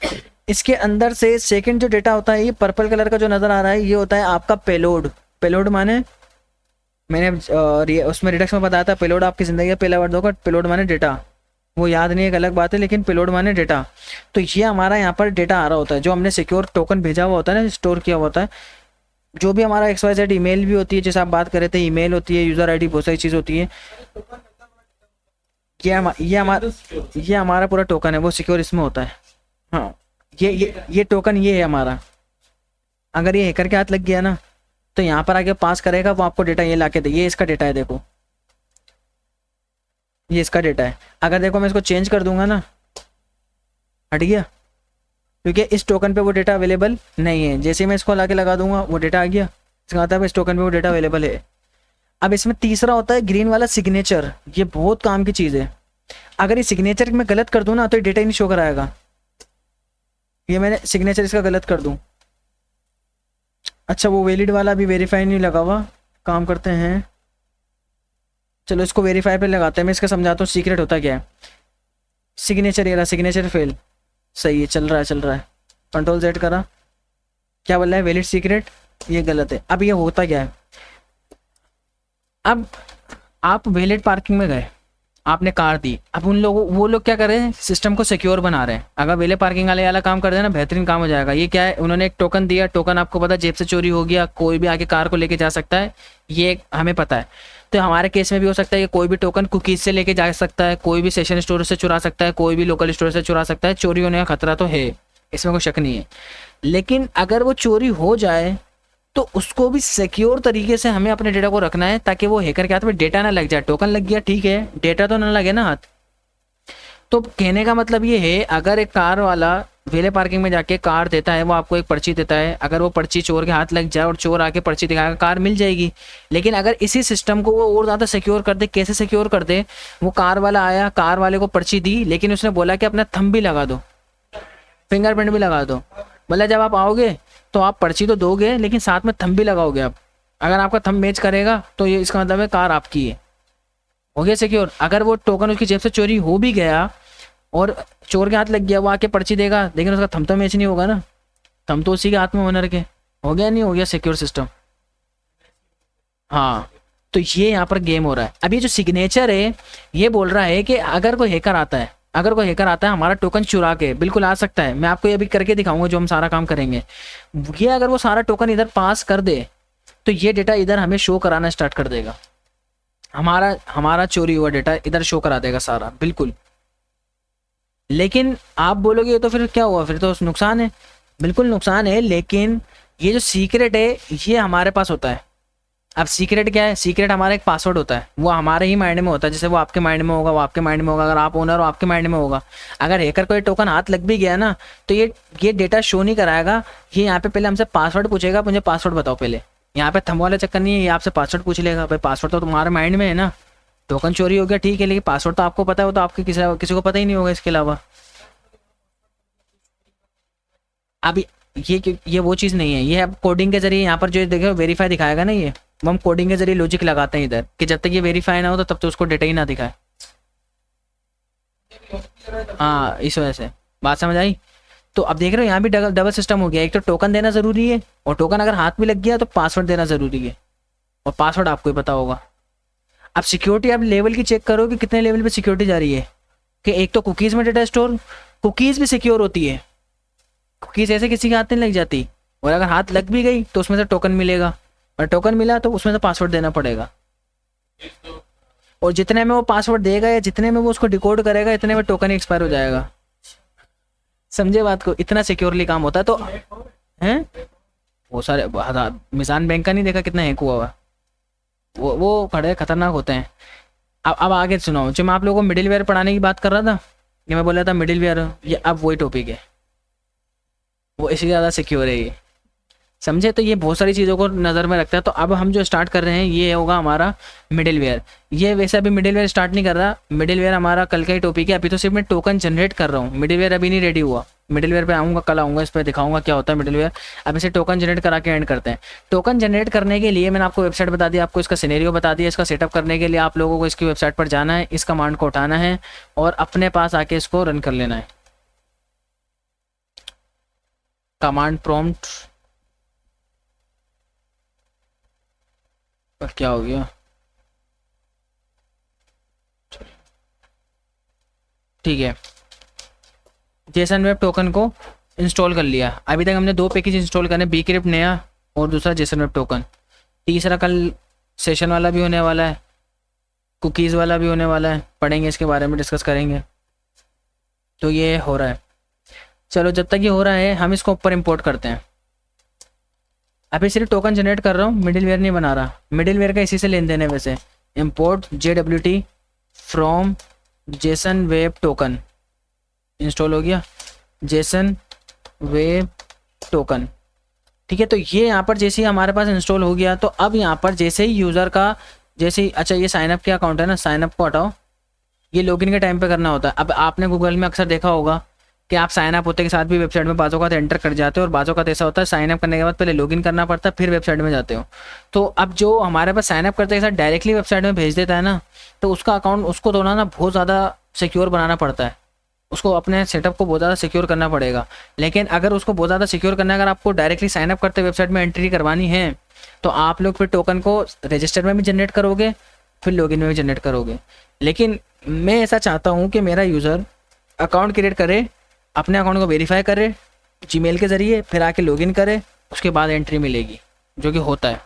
इसके अंदर से सेकंड जो डेटा होता है, ये पर्पल कलर का जो नज़र आ रहा है, ये होता है आपका पेलोड। पेलोड माने मैंने उसमें रिडक्स में बताया था, पेलोड आपकी ज़िंदगी का पहला वर्ड होगा। पेलोड माने डेटा, वो याद नहीं एक अलग बात है, लेकिन पेलोड माने डेटा। तो ये हमारा यहाँ पर डेटा आ रहा होता है, जो हमने सिक्योर टोकन भेजा हुआ होता है ना, स्टोर किया हुआ होता है। जो भी हमारा XYZ ईमेल भी होती है, जैसे आप बात कर रहे थे, ईमेल होती है, यूज़र ID, बहुत सारी चीज़ होती है। ये हमारा पूरा टोकन है, वो सिक्योर इसमें होता है। हाँ, ये टोकन ये है हमारा। अगर ये हैकर के हाथ लग गया ना, तो यहाँ पर आके पास करेगा, वो आपको डेटा ये ला के दे। ये इसका डेटा है, देखो ये इसका डेटा है। अगर देखो मैं इसको चेंज कर दूंगा ना, हट गया, क्योंकि इस टोकन पे वो डेटा अवेलेबल नहीं है। जैसे मैं इसको ला के लगा दूंगा, वो डेटा आ गया। इसका मतलब इस टोकन पे वो डेटा अवेलेबल है। अब इसमें तीसरा होता है ग्रीन वाला सिग्नेचर। ये बहुत काम की चीज़ है। अगर ये सिग्नेचर मैं गलत कर दूं ना, तो ये डेटा ही नहीं शो कराएगा। ये मैंने सिग्नेचर इसका गलत कर दूं, अच्छा वो वैलिड वाला भी वेरीफाई नहीं लगा हुआ, काम करते हैं, चलो इसको वेरीफाई पे लगाते हैं। मैं इसका समझाता हूँ सीक्रेट होता क्या है। सिग्नेचर, ये रहा सिग्नेचर फेल, सही है, चल रहा है चल रहा है। कंट्रोल Z करा, क्या बोल रहा है, वैलिड सीक्रेट, ये गलत है। अब ये होता क्या है, अब आप वैलिड पार्किंग में गए, आपने कार दी। अब वो लोग क्या कर रहे हैं, सिस्टम को सिक्योर बना रहे हैं। अगर वेले पार्किंग वाला काम कर दे ना, बेहतरीन काम हो जाएगा। ये क्या है, उन्होंने एक टोकन दिया, टोकन आपको पता है जेब से चोरी हो गया, कोई भी आके कार को लेके जा सकता है, ये हमें पता है। तो हमारे केस में भी हो सकता है कि कोई भी टोकन कुकीज से लेके जा सकता है, कोई भी सेशन स्टोर से चुरा सकता है, कोई भी लोकल स्टोर से चुरा सकता है। चोरी होने का खतरा तो है, इसमें कोई शक नहीं है। लेकिन अगर वो चोरी हो जाए, तो उसको भी सिक्योर तरीके से हमें अपने डेटा को रखना है, ताकि वो हैकर के हाथ में डेटा ना लग जाए। टोकन लग गया ठीक है, डेटा तो ना लगे ना हाथ। तो कहने का मतलब ये है, अगर एक कार वाला वेले पार्किंग में जाके कार देता है, वो आपको एक पर्ची देता है। अगर वो पर्ची चोर के हाथ लग जाए और चोर आके पर्ची दिखाएगा, कार मिल जाएगी। लेकिन अगर इसी सिस्टम को वो और ज़्यादा सिक्योर कर दे, कैसे सिक्योर कर दे, वो कार वाला आया, कार वाले को पर्ची दी, लेकिन उसने बोला कि अपना थंब भी लगा दो, फिंगरप्रिंट भी लगा दो। मतलब जब आप आओगे तो आप पर्ची तो दोगे, लेकिन साथ में थंब भी लगाओगे आप। अगर आपका थंब मैच करेगा, तो ये इसका मतलब है कार आपकी है, हो गया सिक्योर। अगर वो टोकन उसकी जेब से चोरी हो भी गया और चोर के हाथ लग गया, वो आके पर्ची देगा, लेकिन उसका थंब तो मैच नहीं होगा ना, थंब तो उसी के हाथ में ओनर के। हो गया नहीं हो गया सिक्योर सिस्टम। हाँ, तो ये यहाँ पर गेम हो रहा है। अब ये जो सिग्नेचर है, ये बोल रहा है कि अगर कोई हैकर आता है, अगर कोई हैकर आता है हमारा टोकन चुरा के, बिल्कुल आ सकता है, मैं आपको ये अभी करके दिखाऊंगा जो हम सारा काम करेंगे। ये अगर वो सारा टोकन इधर पास कर दे, तो ये डेटा इधर हमें शो कराना स्टार्ट कर देगा। हमारा हमारा चोरी हुआ डेटा इधर शो करा देगा सारा, बिल्कुल। लेकिन आप बोलोगे ये तो फिर क्या हुआ, फिर तो नुकसान है। बिल्कुल नुकसान है, लेकिन ये जो सीक्रेट है ये हमारे पास होता है। अब सीक्रेट क्या है, सीक्रेट हमारा एक पासवर्ड होता है, वो हमारे ही माइंड में होता है। जैसे वो आपके माइंड में होगा, वो आपके माइंड में होगा, अगर आप ओनर हो आपके माइंड में होगा। अगर हैकर को ये टोकन हाथ लग भी गया ना, तो ये डेटा शो नहीं कराएगा। ये यहाँ पे पहले हमसे पासवर्ड पूछेगा, मुझे पासवर्ड बताओ पहले। यहाँ पे थंब वाला चक्कर नहीं है, ये आपसे पासवर्ड पूछ लेगा। भाई पासवर्ड तो तुम्हारे माइंड में है ना, टोकन चोरी हो गया ठीक है, लेकिन पासवर्ड तो आपको पता है, वो तो आपके किसी को पता ही नहीं होगा इसके अलावा। अब ये वो चीज़ नहीं है, ये अब कोडिंग के जरिए यहाँ पर जो देखो वेरीफाई दिखाएगा ना, ये वो हम कोडिंग के जरिए लॉजिक लगाते हैं इधर, कि जब तक ये वेरीफाई ना हो तो तब तक उसको डेटा ही ना दिखाए। हाँ, इस वजह से बात समझ आई। तो अब देख रहे हो यहाँ भी डबल डबल सिस्टम हो गया। एक तो टोकन देना ज़रूरी है, और टोकन अगर हाथ में लग गया तो पासवर्ड देना ज़रूरी है, और पासवर्ड आपको ही पता होगा। अब सिक्योरिटी आप लेवल की चेक करो कि कितने लेवल पे सिक्योरिटी जा रही है। कि एक तो कुकीज़ में डेटा स्टोर, कुकीज़ भी सिक्योर होती है, कुकीज़ ऐसे किसी के हाथ नहीं लग जाती। और अगर हाथ लग भी गई तो उसमें से टोकन मिलेगा, और टोकन मिला तो उसमें से पासवर्ड देना पड़ेगा। और जितने में वो पासवर्ड देगा या जितने में वो उसको डिकोड करेगा, इतने में टोकन एक्सपायर हो जाएगा। समझे बात को, इतना सिक्योरली काम होता है। तो हैं वो सारे मिजान बैंक का नहीं देखा कितना हैक हुआ हुआ। वो खड़े खतरनाक होते हैं। अब आगे सुनाओ, जो मैं आप लोगों को मिडिल वेयर पढ़ाने की बात कर रहा था, ये मैं बोल रहा था मिडिल वेयर, ये अब वही टॉपिक है, वो इससे ज़्यादा सिक्योर है ये, समझे। तो ये बहुत सारी चीज़ों को नज़र में रखता है। तो अब हम जो स्टार्ट कर रहे हैं ये होगा हमारा मिडिल वेयर। ये वैसे अभी मिडिल वेयर स्टार्ट नहीं कर रहा, मिडिल वेयर हमारा कल का ही टॉपिक है। अभी तो सिर्फ मैं टोकन जनरेट कर रहा हूँ, मिडिल वेयर अभी नहीं रेडी हुआ। मिडिल वेयर पे आऊँगा, कल आऊँगा, इस पर दिखाऊंगा क्या होता है मिडिल वेयर। अब इसे टोकन जनरेट करा के एंड करते हैं। टोकन जनरेट करने के लिए मैंने आपको वेबसाइट बता दी, आपको इसका सिनेरियो बता दिया। इसका सेटअप करने के लिए आप लोगों को इसकी वेबसाइट पर जाना है, इस कमांड को उठाना है और अपने पास आके इसको रन कर लेना है। कमांड प्रॉम्प्ट पर क्या हो गया, ठीक है। जेसन वेब टोकन को इंस्टॉल कर लिया। अभी तक हमने 2 पैकेज इंस्टॉल करने, बीक्रिप्ट नया और दूसरा जेसन वेब टोकन। तीसरा कल सेशन वाला भी होने वाला है, कुकीज़ वाला भी होने वाला है, पढ़ेंगे इसके बारे में, डिस्कस करेंगे। तो ये हो रहा है। चलो जब तक ये हो रहा है हम इसको ऊपर इंपोर्ट करते हैं। अभी सिर्फ टोकन जनरेट कर रहा हूँ, मिडिल वेयर नहीं बना रहा। मिडिल वेयर का इसी से लेन देन है वैसे। Import JWT from Jason web token, install हो गया जेसन वेब टोकन, ठीक है। तो ये यहाँ पर जैसे ही हमारे पास इंस्टॉल हो गया, तो अब यहाँ पर जैसे ही यूज़र का जैसे ही, अच्छा ये साइनअप के अकाउंट है ना, साइनअप को हटाओ, ये लॉगिन के टाइम पे करना होता है। अब आपने गूगल में अक्सर देखा होगा कि आप साइन अप होते के साथ भी वेबसाइट में बाज़ों का एंटर कर जाते हो, और बाज़ों का ऐसा होता है साइन अप करने के बाद पहले लॉगिन करना पड़ता है, फिर वेबसाइट में जाते हो। तो अब जो हमारे पास साइन अप करते के साथ डायरेक्टली वेबसाइट में भेज देता है ना, तो उसका अकाउंट उसको तो ना बहुत ज़्यादा सिक्योर बनाना पड़ता है, उसको अपने सेटअप को बहुत ज़्यादा सिक्योर करना पड़ेगा। लेकिन अगर उसको बहुत ज़्यादा सिक्योर करना है, अगर आपको डायरेक्टली साइन अप करते वेबसाइट में एंट्री करवानी है, तो आप लोग फिर टोकन को रजिस्टर में भी जनरेट करोगे, फिर लॉगिन में भी जनरेट करोगे। लेकिन मैं ऐसा चाहता हूँ कि मेरा यूज़र अकाउंट क्रिएट करे, अपने अकाउंट को वेरीफाई करे जीमेल के ज़रिए, फिर आके लॉगिन करे, उसके बाद एंट्री मिलेगी, जो कि होता है।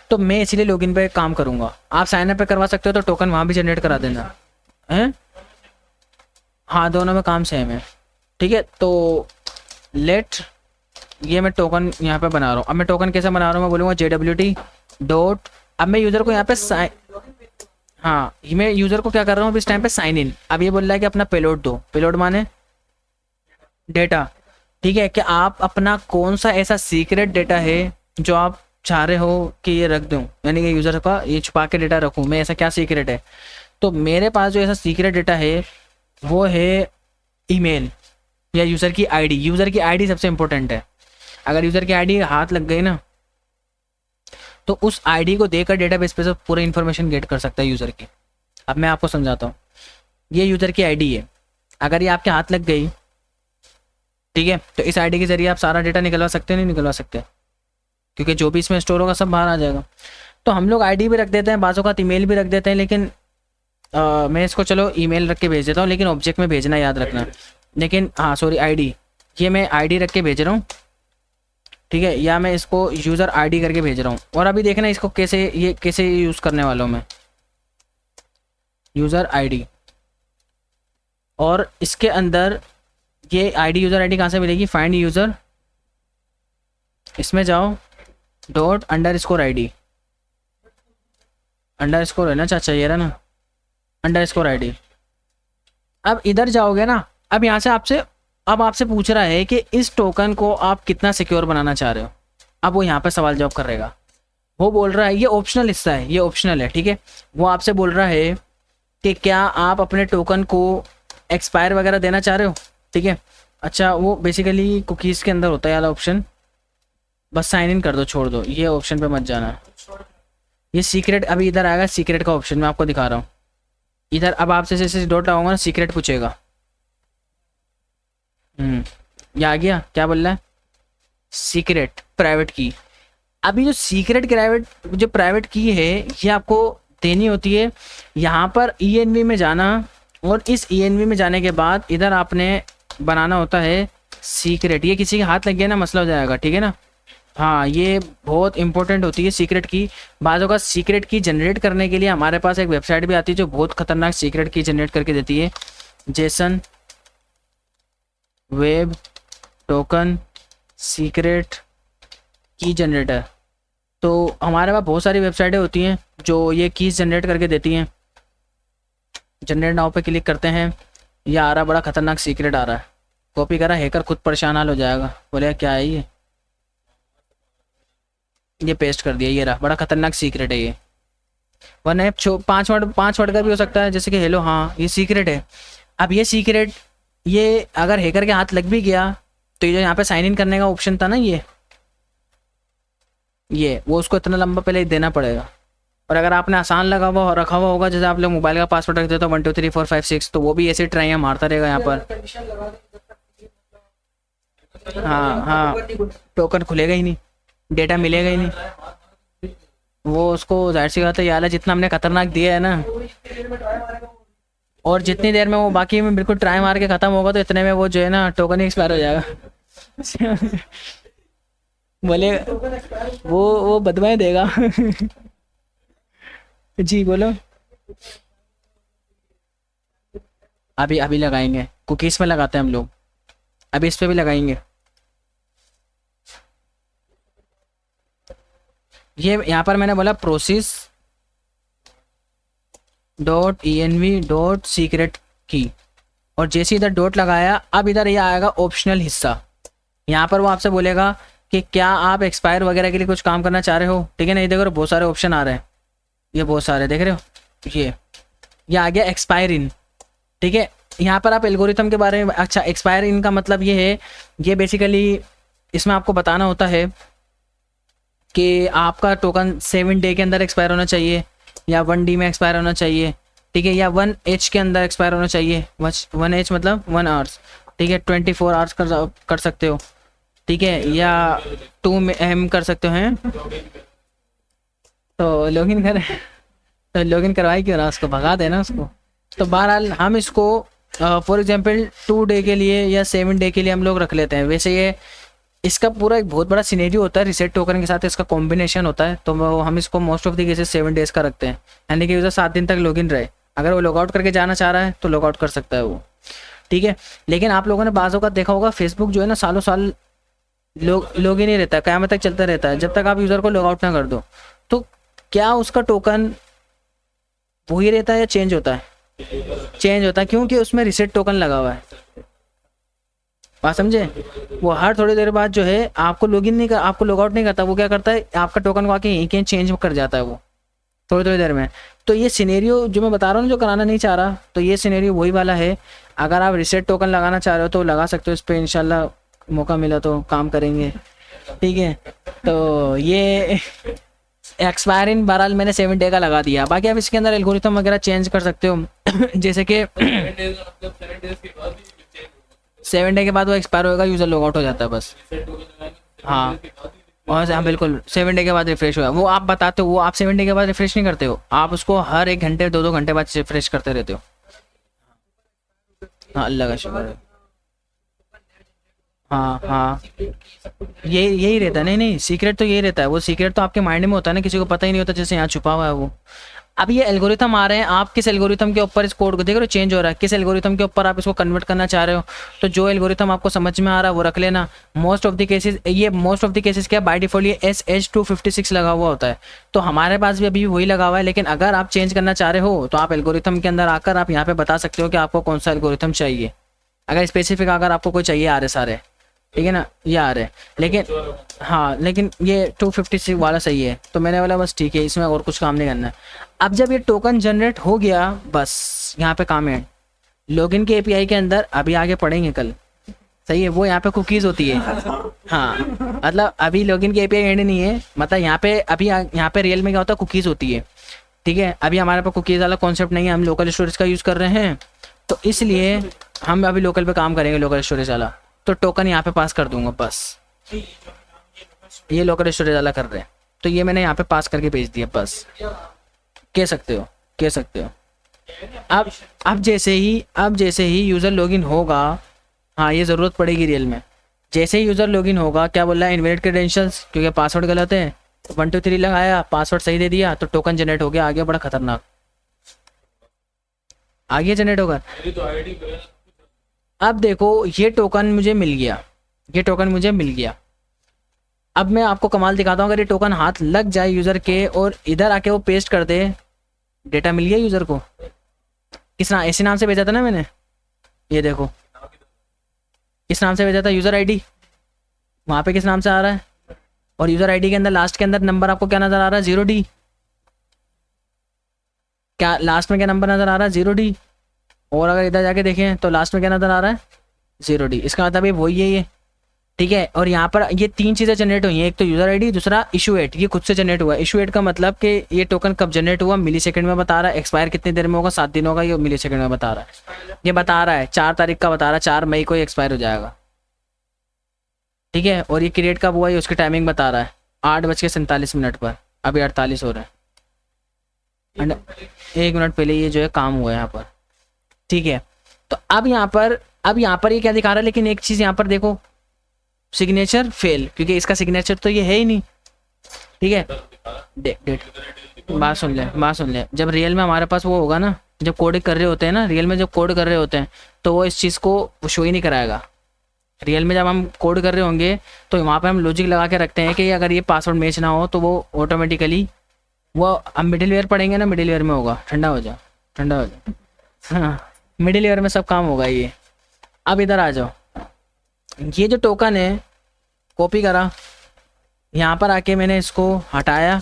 तो मैं इसीलिए लॉगिन पे काम करूँगा। आप साइन अप पे करवा सकते हो तो टोकन वहाँ भी जनरेट करा देना है। हाँ दोनों में काम सेम है, ठीक है। तो लेट, ये मैं टोकन यहाँ पे बना रहा हूँ। अब मैं टोकन कैसे बना रहा हूँ, मैं बोलूँगा JWT डॉट, अब मैं यूज़र को यहाँ पे हाँ मैं यूज़र को क्या कर रहा हूँ, इस टाइम पे साइन इन। अब ये बोल रहा है कि अपना पेलोड दो, पेलोड माने डेटा, ठीक है। कि आप अपना कौन सा ऐसा सीक्रेट डेटा है जो आप चाह रहे हो कि ये रख दूँ, यानी कि यूज़र का ये छुपा के डेटा रखूँ मैं, ऐसा क्या सीक्रेट है। तो मेरे पास जो ऐसा सीक्रेट डेटा है वो है ईमेल या यूज़र की आईडी। यूज़र की आईडी सबसे इंपॉर्टेंट है। अगर यूज़र की आईडी हाथ लग गई ना, तो उस आईडी को देकर डेटाबेस पे से पूरी इन्फॉर्मेशन गेट कर सकता है यूज़र की। अब मैं आपको समझाता हूँ। ये यूज़र की आईडी है, अगर ये आपके हाथ लग गई, ठीक है, तो इस आईडी के जरिए आप सारा डेटा निकलवा सकते हैं, नहीं निकलवा सकते, क्योंकि जो भी इसमें स्टोर होगा सब बाहर आ जाएगा। तो हम लोग आईडी भी रख देते हैं, बाज़ों का ईमेल भी रख देते हैं, लेकिन मैं इसको चलो ईमेल रख के भेज देता हूँ, लेकिन ऑब्जेक्ट में भेजना याद रखना। लेकिन हाँ सॉरी आईडी, ये मैं आईडी रख के भेज रहा हूँ, ठीक है, या मैं इसको यूज़र आईडी करके भेज रहा हूँ। और अभी देखना इसको कैसे, ये कैसे यूज़ करने वाला हूँ मैं, यूज़र आईडी, और इसके अंदर ये आईडी यूज़र आईडी कहाँ से मिलेगी, फाइंड यूज़र, इसमें जाओ डॉट अंडरस्कोर आईडी, अंडरस्कोर है ना चाचा, ये रहा ना अंडरस्कोर आईडी। अब इधर जाओगे ना, अब यहाँ से आपसे पूछ रहा है कि इस टोकन को आप कितना सिक्योर बनाना चाह रहे हो। अब वो यहाँ पे सवाल जवाब कर रहेगा। वो बोल रहा है, ये ऑप्शनल हिस्सा है, ये ऑप्शनल है, ठीक है। वो आपसे बोल रहा है कि क्या आप अपने टोकन को एक्सपायर वगैरह देना चाह रहे हो, ठीक है। अच्छा वो बेसिकली कुकीज़ के अंदर होता है यार ऑप्शन, बस साइन इन कर दो, छोड़ दो, ये ऑप्शन पे मत जाना। ये सीक्रेट अभी इधर आएगा, सीक्रेट का ऑप्शन मैं आपको दिखा रहा हूँ इधर। अब आपसे जैसे डॉट लगाऊंगा ना, सीक्रेट पूछेगा। ये आ गया, क्या बोल रहा है, सीक्रेट प्राइवेट की। अभी जो सीक्रेट प्राइवेट की है, ये आपको देनी होती है यहाँ पर ENV में जाना, और इस ENV में जाने के बाद इधर आपने बनाना होता है सीक्रेट। ये किसी के हाथ लग गया ना मसला हो जाएगा, ठीक है ना। हाँ ये बहुत इंपॉर्टेंट होती है सीक्रेट की। बाज़ों का सीक्रेट की जनरेट करने के लिए हमारे पास एक वेबसाइट भी आती है जो बहुत खतरनाक सीक्रेट की जनरेट करके देती है, जेसन वेब टोकन सीक्रेट की जनरेटर। तो हमारे पास बहुत सारी वेबसाइटें होती हैं जो ये कीज जनरेट करके देती हैं। जनरेट नाउ पे क्लिक करते हैं, ये आ रहा, बड़ा खतरनाक सीक्रेट आ रहा है, कॉपी करा, हैकर खुद परेशान हाल हो जाएगा, बोले क्या है ये पेस्ट कर दिया, ये रहा, बड़ा खतरनाक सीक्रेट है ये। वन ऐप 5 वर्ड का भी हो सकता है, जैसे कि हेलो, हाँ ये सीक्रेट है। अब ये सीक्रेट, ये अगर हैकर के हाथ लग भी गया तो ये जो यहाँ पे साइन इन करने का ऑप्शन था ना, ये वो उसको इतना लंबा पहले देना पड़ेगा। और अगर आपने आसान लगा हुआ रखा हुआ होगा, जैसे आप लोग मोबाइल का पासवर्ड रखते हो तो 1 2 3 4 5 6, तो वो भी ऐसे ट्राई मारता रहेगा यहाँ पर। हाँ हाँ, टोकन खुलेगा ही नहीं, डेटा मिलेगा ही नहीं। वो उसको जाहिर सी बात है, यार जितना हमने खतरनाक दिया है ना, और जितनी देर में वो बाकी में बिल्कुल ट्राई मार के खत्म होगा, तो इतने में वो जो है ना टोकन ही एक्सपायर हो जाएगा। बोले वो बदवाएं देगा। जी बोलो। अभी अभी लगाएंगे, कुकीज में लगाते हैं हम लोग, अभी इस पे भी लगाएंगे। ये यहाँ पर मैंने बोला प्रोसेस .env.secret की, और जैसे इधर डॉट लगाया, अब इधर ये आएगा ऑप्शनल हिस्सा। यहाँ पर वो आपसे बोलेगा कि क्या आप एक्सपायर वगैरह के लिए कुछ काम करना चाह रहे हो, ठीक है ना। ये देखो बहुत सारे ऑप्शन आ रहे हैं, ये बहुत सारे देख रहे हो, ये आ गया एक्सपायर इन, ठीक है। यहाँ पर आप एल्गोरिथम के बारे में, अच्छा एक्सपायर इन का मतलब ये है, ये बेसिकली इसमें आपको बताना होता है कि आपका टोकन 7 डे के अंदर एक्सपायर होना चाहिए, या 1D में एक्सपायर होना चाहिए, ठीक है, या 1H के अंदर एक्सपायर होना चाहिए। 1H मतलब 1 आवर्स, ठीक है, 24 आवर्स कर सकते हो, ठीक है, या 2 AM कर सकते हैं। तो लॉगिन करें, तो लॉगिन करवाई क्यों ना, उसको भगा देना उसको। तो बहरहाल हम इसको फॉर एग्जांपल 2 डे के लिए या 7 डे के लिए हम लोग रख लेते हैं। वैसे ये इसका पूरा एक बहुत बड़ा सिनेरियो होता है, रिसेट टोकन के साथ इसका कॉम्बिनेशन होता है, तो हम इसको most of the cases 7 days का रखते हैं, यानी कि यूज़र 7 दिन तक लॉगिन रहे। अगर वो लॉगआउट करके जाना चाह रहा है तो लॉगआउट कर सकता है वो, ठीक है। लेकिन आप लोगों ने बाज़ों का देखा होगा, फेसबुक जो है ना सालों साल लॉगिन ही रहता है, क़यामत तक चलता रहता है, जब तक आप यूज़र को लॉगआउट ना कर दो। तो क्या उसका टोकन वही रहता है या चेंज होता है? चेंज होता है, क्योंकि उसमें रिसेट टोकन लगा हुआ है, बात समझे। वो हर थोड़ी देर बाद जो है आपको लॉगिन नहीं कर, आपको लॉगआउट नहीं करता, वो क्या करता है आपका टोकन को आके यहीं कहीं चेंज कर जाता है वो थोड़ी थोड़ी देर में। तो ये सिनेरियो जो मैं बता रहा हूँ, जो कराना नहीं चाह रहा, तो ये सिनेरियो वही वाला है। अगर आप रिसेट टोकन लगाना चाह रहे हो तो लगा सकते हो, इस पर इंशाल्लाह मौका मिला तो काम करेंगे, ठीक है। तो ये एक्सपायर इन बहरहाल मैंने 7 डे का लगा दिया। बाकी आप इसके अंदर एल्गोरिथम वगैरह चेंज कर सकते हो। जैसे कि 7 डे के बाद वो एक्सपायर होगा, यूज़र लॉग आउट हो जाता है बस। हाँ, और हाँ बिल्कुल 7 डे के बाद रिफ्रेश होगा। वो आप बताते हो, वो आप 7 डे के बाद रिफ्रेश नहीं करते हो, आप उसको हर 1 घंटे 2 घंटे बाद रिफ्रेश करते रहते हो। हाँ अल्लाह का शुक्र है। हाँ हाँ, यही रहता है। नहीं नहीं, सीक्रेट तो यही रहता है, वो सीक्रेट तो आपके माइंड में होता है ना, किसी को पता ही नहीं होता, जैसे यहाँ छुपा हुआ है वो। अब ये एल्गोरिथम आ रहे हैं, आप किस एल्गोरिथम के ऊपर इस कोड को देख रहे हो चेंज हो रहा है, किस एल्गोरिथम के ऊपर आप इसको कन्वर्ट करना चाह रहे हो। तो जो एल्गोरिथम आपको समझ में आ रहा है वो रख लेना। मोस्ट ऑफ द केसेस, ये मोस्ट ऑफ द केसेस क्या, बाय डिफॉल्ट ये SH256 लगा हुआ होता है, तो हमारे पास भी अभी वही लगा हुआ है। लेकिन अगर आप चेंज करना चाह रहे हो तो आप एल्गोरिथम के अंदर आकर आप यहाँ पे बता सकते हो कि आपको कौन सा एल्गोरिथम चाहिए। अगर स्पेसिफिक अगर आपको कोई चाहिए आ रहे सारे, ठीक है ना, ये आ रहे हैं। लेकिन हाँ, लेकिन ये 256 वाला सही है, तो मैंने बोला बस ठीक है, इसमें और कुछ काम नहीं करना है। अब जब ये टोकन जनरेट हो गया, बस यहाँ पे काम है लॉगिन के API के अंदर, अभी आगे पढ़ेंगे कल, सही है। वो यहाँ पे कुकीज़ होती है, हाँ मतलब अभी लॉगिन की API एंड नहीं है, मतलब यहाँ पे अभी यहाँ पे रियल में क्या होता है, कुकीज़ होती है, ठीक है। अभी हमारे पास कुकीज़ वाला कॉन्सेप्ट नहीं है, हम लोकल स्टोरेज का यूज़ कर रहे हैं, तो इसलिए हम अभी लोकल पे काम करेंगे, लोकल स्टोरेज वाला। तो टोकन यहाँ पे पास कर दूंगा बस, ये लोकल स्टोरेज वाला कर रहे हैं, तो ये मैंने यहाँ पे पास करके भेज दिया बस, कह सकते हो, कह सकते हो। अब जैसे ही यूज़र लॉगिन होगा, हाँ ये ज़रूरत पड़ेगी रियल में। जैसे ही यूज़र लॉगिन होगा, क्या बोल रहा है, इनवैलिड क्रेडेंशियल्स, क्योंकि पासवर्ड गलत है, 1 2 3 लगाया, पासवर्ड सही दे दिया, तो टोकन जनरेट हो गया। आगे बड़ा खतरनाक, आगे जनरेट होगा। अब देखो ये टोकन मुझे मिल गया, ये टोकन मुझे मिल गया, अब मैं आपको कमाल दिखाता हूँ, अगर ये टोकन हाथ लग जाए यूज़र के और इधर आके वो पेस्ट कर दे, डेटा मिल गया यूज़र को। किस नाम, इसी नाम से भेजा था ना मैंने, ये देखो इस नाम से भेजा था यूज़र आईडी, वहाँ पे किस नाम से आ रहा है, और यूज़र आईडी के अंदर लास्ट के अंदर नंबर आपको क्या नज़र आ रहा है, 0D। क्या लास्ट में क्या नंबर नज़र आ रहा है, 0D। और अगर इधर जाके देखें तो लास्ट में क्या नज़र आ रहा है, 0D। इसका मतलब ये वही है ये, ठीक है। और यहाँ पर ये 3 चीज़ें जनरेट हुई हैं, एक तो यूज़र आईडी, दूसरा इशू एट, ये खुद से जनरेट हुआ है। इशू एट का मतलब कि ये टोकन कब जनरेट हुआ, मिली सेकंड में बता रहा है, एक्सपायर कितनी देर में होगा, 7 दिन होगा, ये मिली सेकंड में बता रहा है। ये बता रहा है 4 तारीख का बता रहा है, 4 मई को ये एक्सपायर हो जाएगा, ठीक है। और ये क्रिएट कब हुआ, ये उसकी टाइमिंग बता रहा है, 8:47 पर, अभी 48 हो रहा है, एंड 1 मिनट पहले ये जो है काम हुआ है यहाँ पर, ठीक है। तो अब यहाँ पर ये क्या दिखा रहा है, लेकिन एक चीज़ यहाँ पर देखो, सिग्नेचर फेल, क्योंकि इसका सिग्नेचर तो ये है ही नहीं, ठीक है। डेट, बात सुन ले, जब रियल में हमारे पास वो होगा ना, जब कोड कर रहे होते हैं ना, रियल में जब कोड कर रहे होते हैं तो वो इस चीज़ को शो ही नहीं कराएगा। रियल में जब हम कोड कर रहे होंगे तो वहाँ पे हम लॉजिक लगा के रखते हैं कि अगर ये पासवर्ड मैच ना हो तो वो ऑटोमेटिकली, वो हम मिडिल वेयर पढ़ेंगे ना, मिडिल वेयर में होगा, ठंडा हो जा, हाँ मिडिल वेयर में सब काम होगा ये। अब इधर आ जाओ, ये जो टोकन है कॉपी करा, यहाँ पर आके मैंने इसको हटाया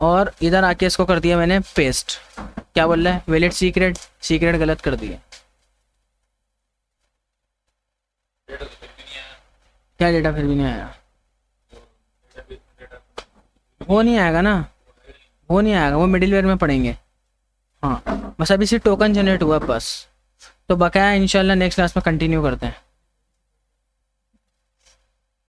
और इधर आके इसको कर दिया मैंने पेस्ट। क्या बोल रहा है, वैलिड सीक्रेट गलत कर दिया। क्या डेटा फिर भी नहीं आया, वो नहीं आएगा ना, वो नहीं आएगा, वो मिडिल वेयर में पढ़ेंगे। हाँ बस अभी सिर्फ टोकन जनरेट हुआ बस, तो बकाया इंशाल्लाह नेक्स्ट क्लास में कंटिन्यू करते हैं।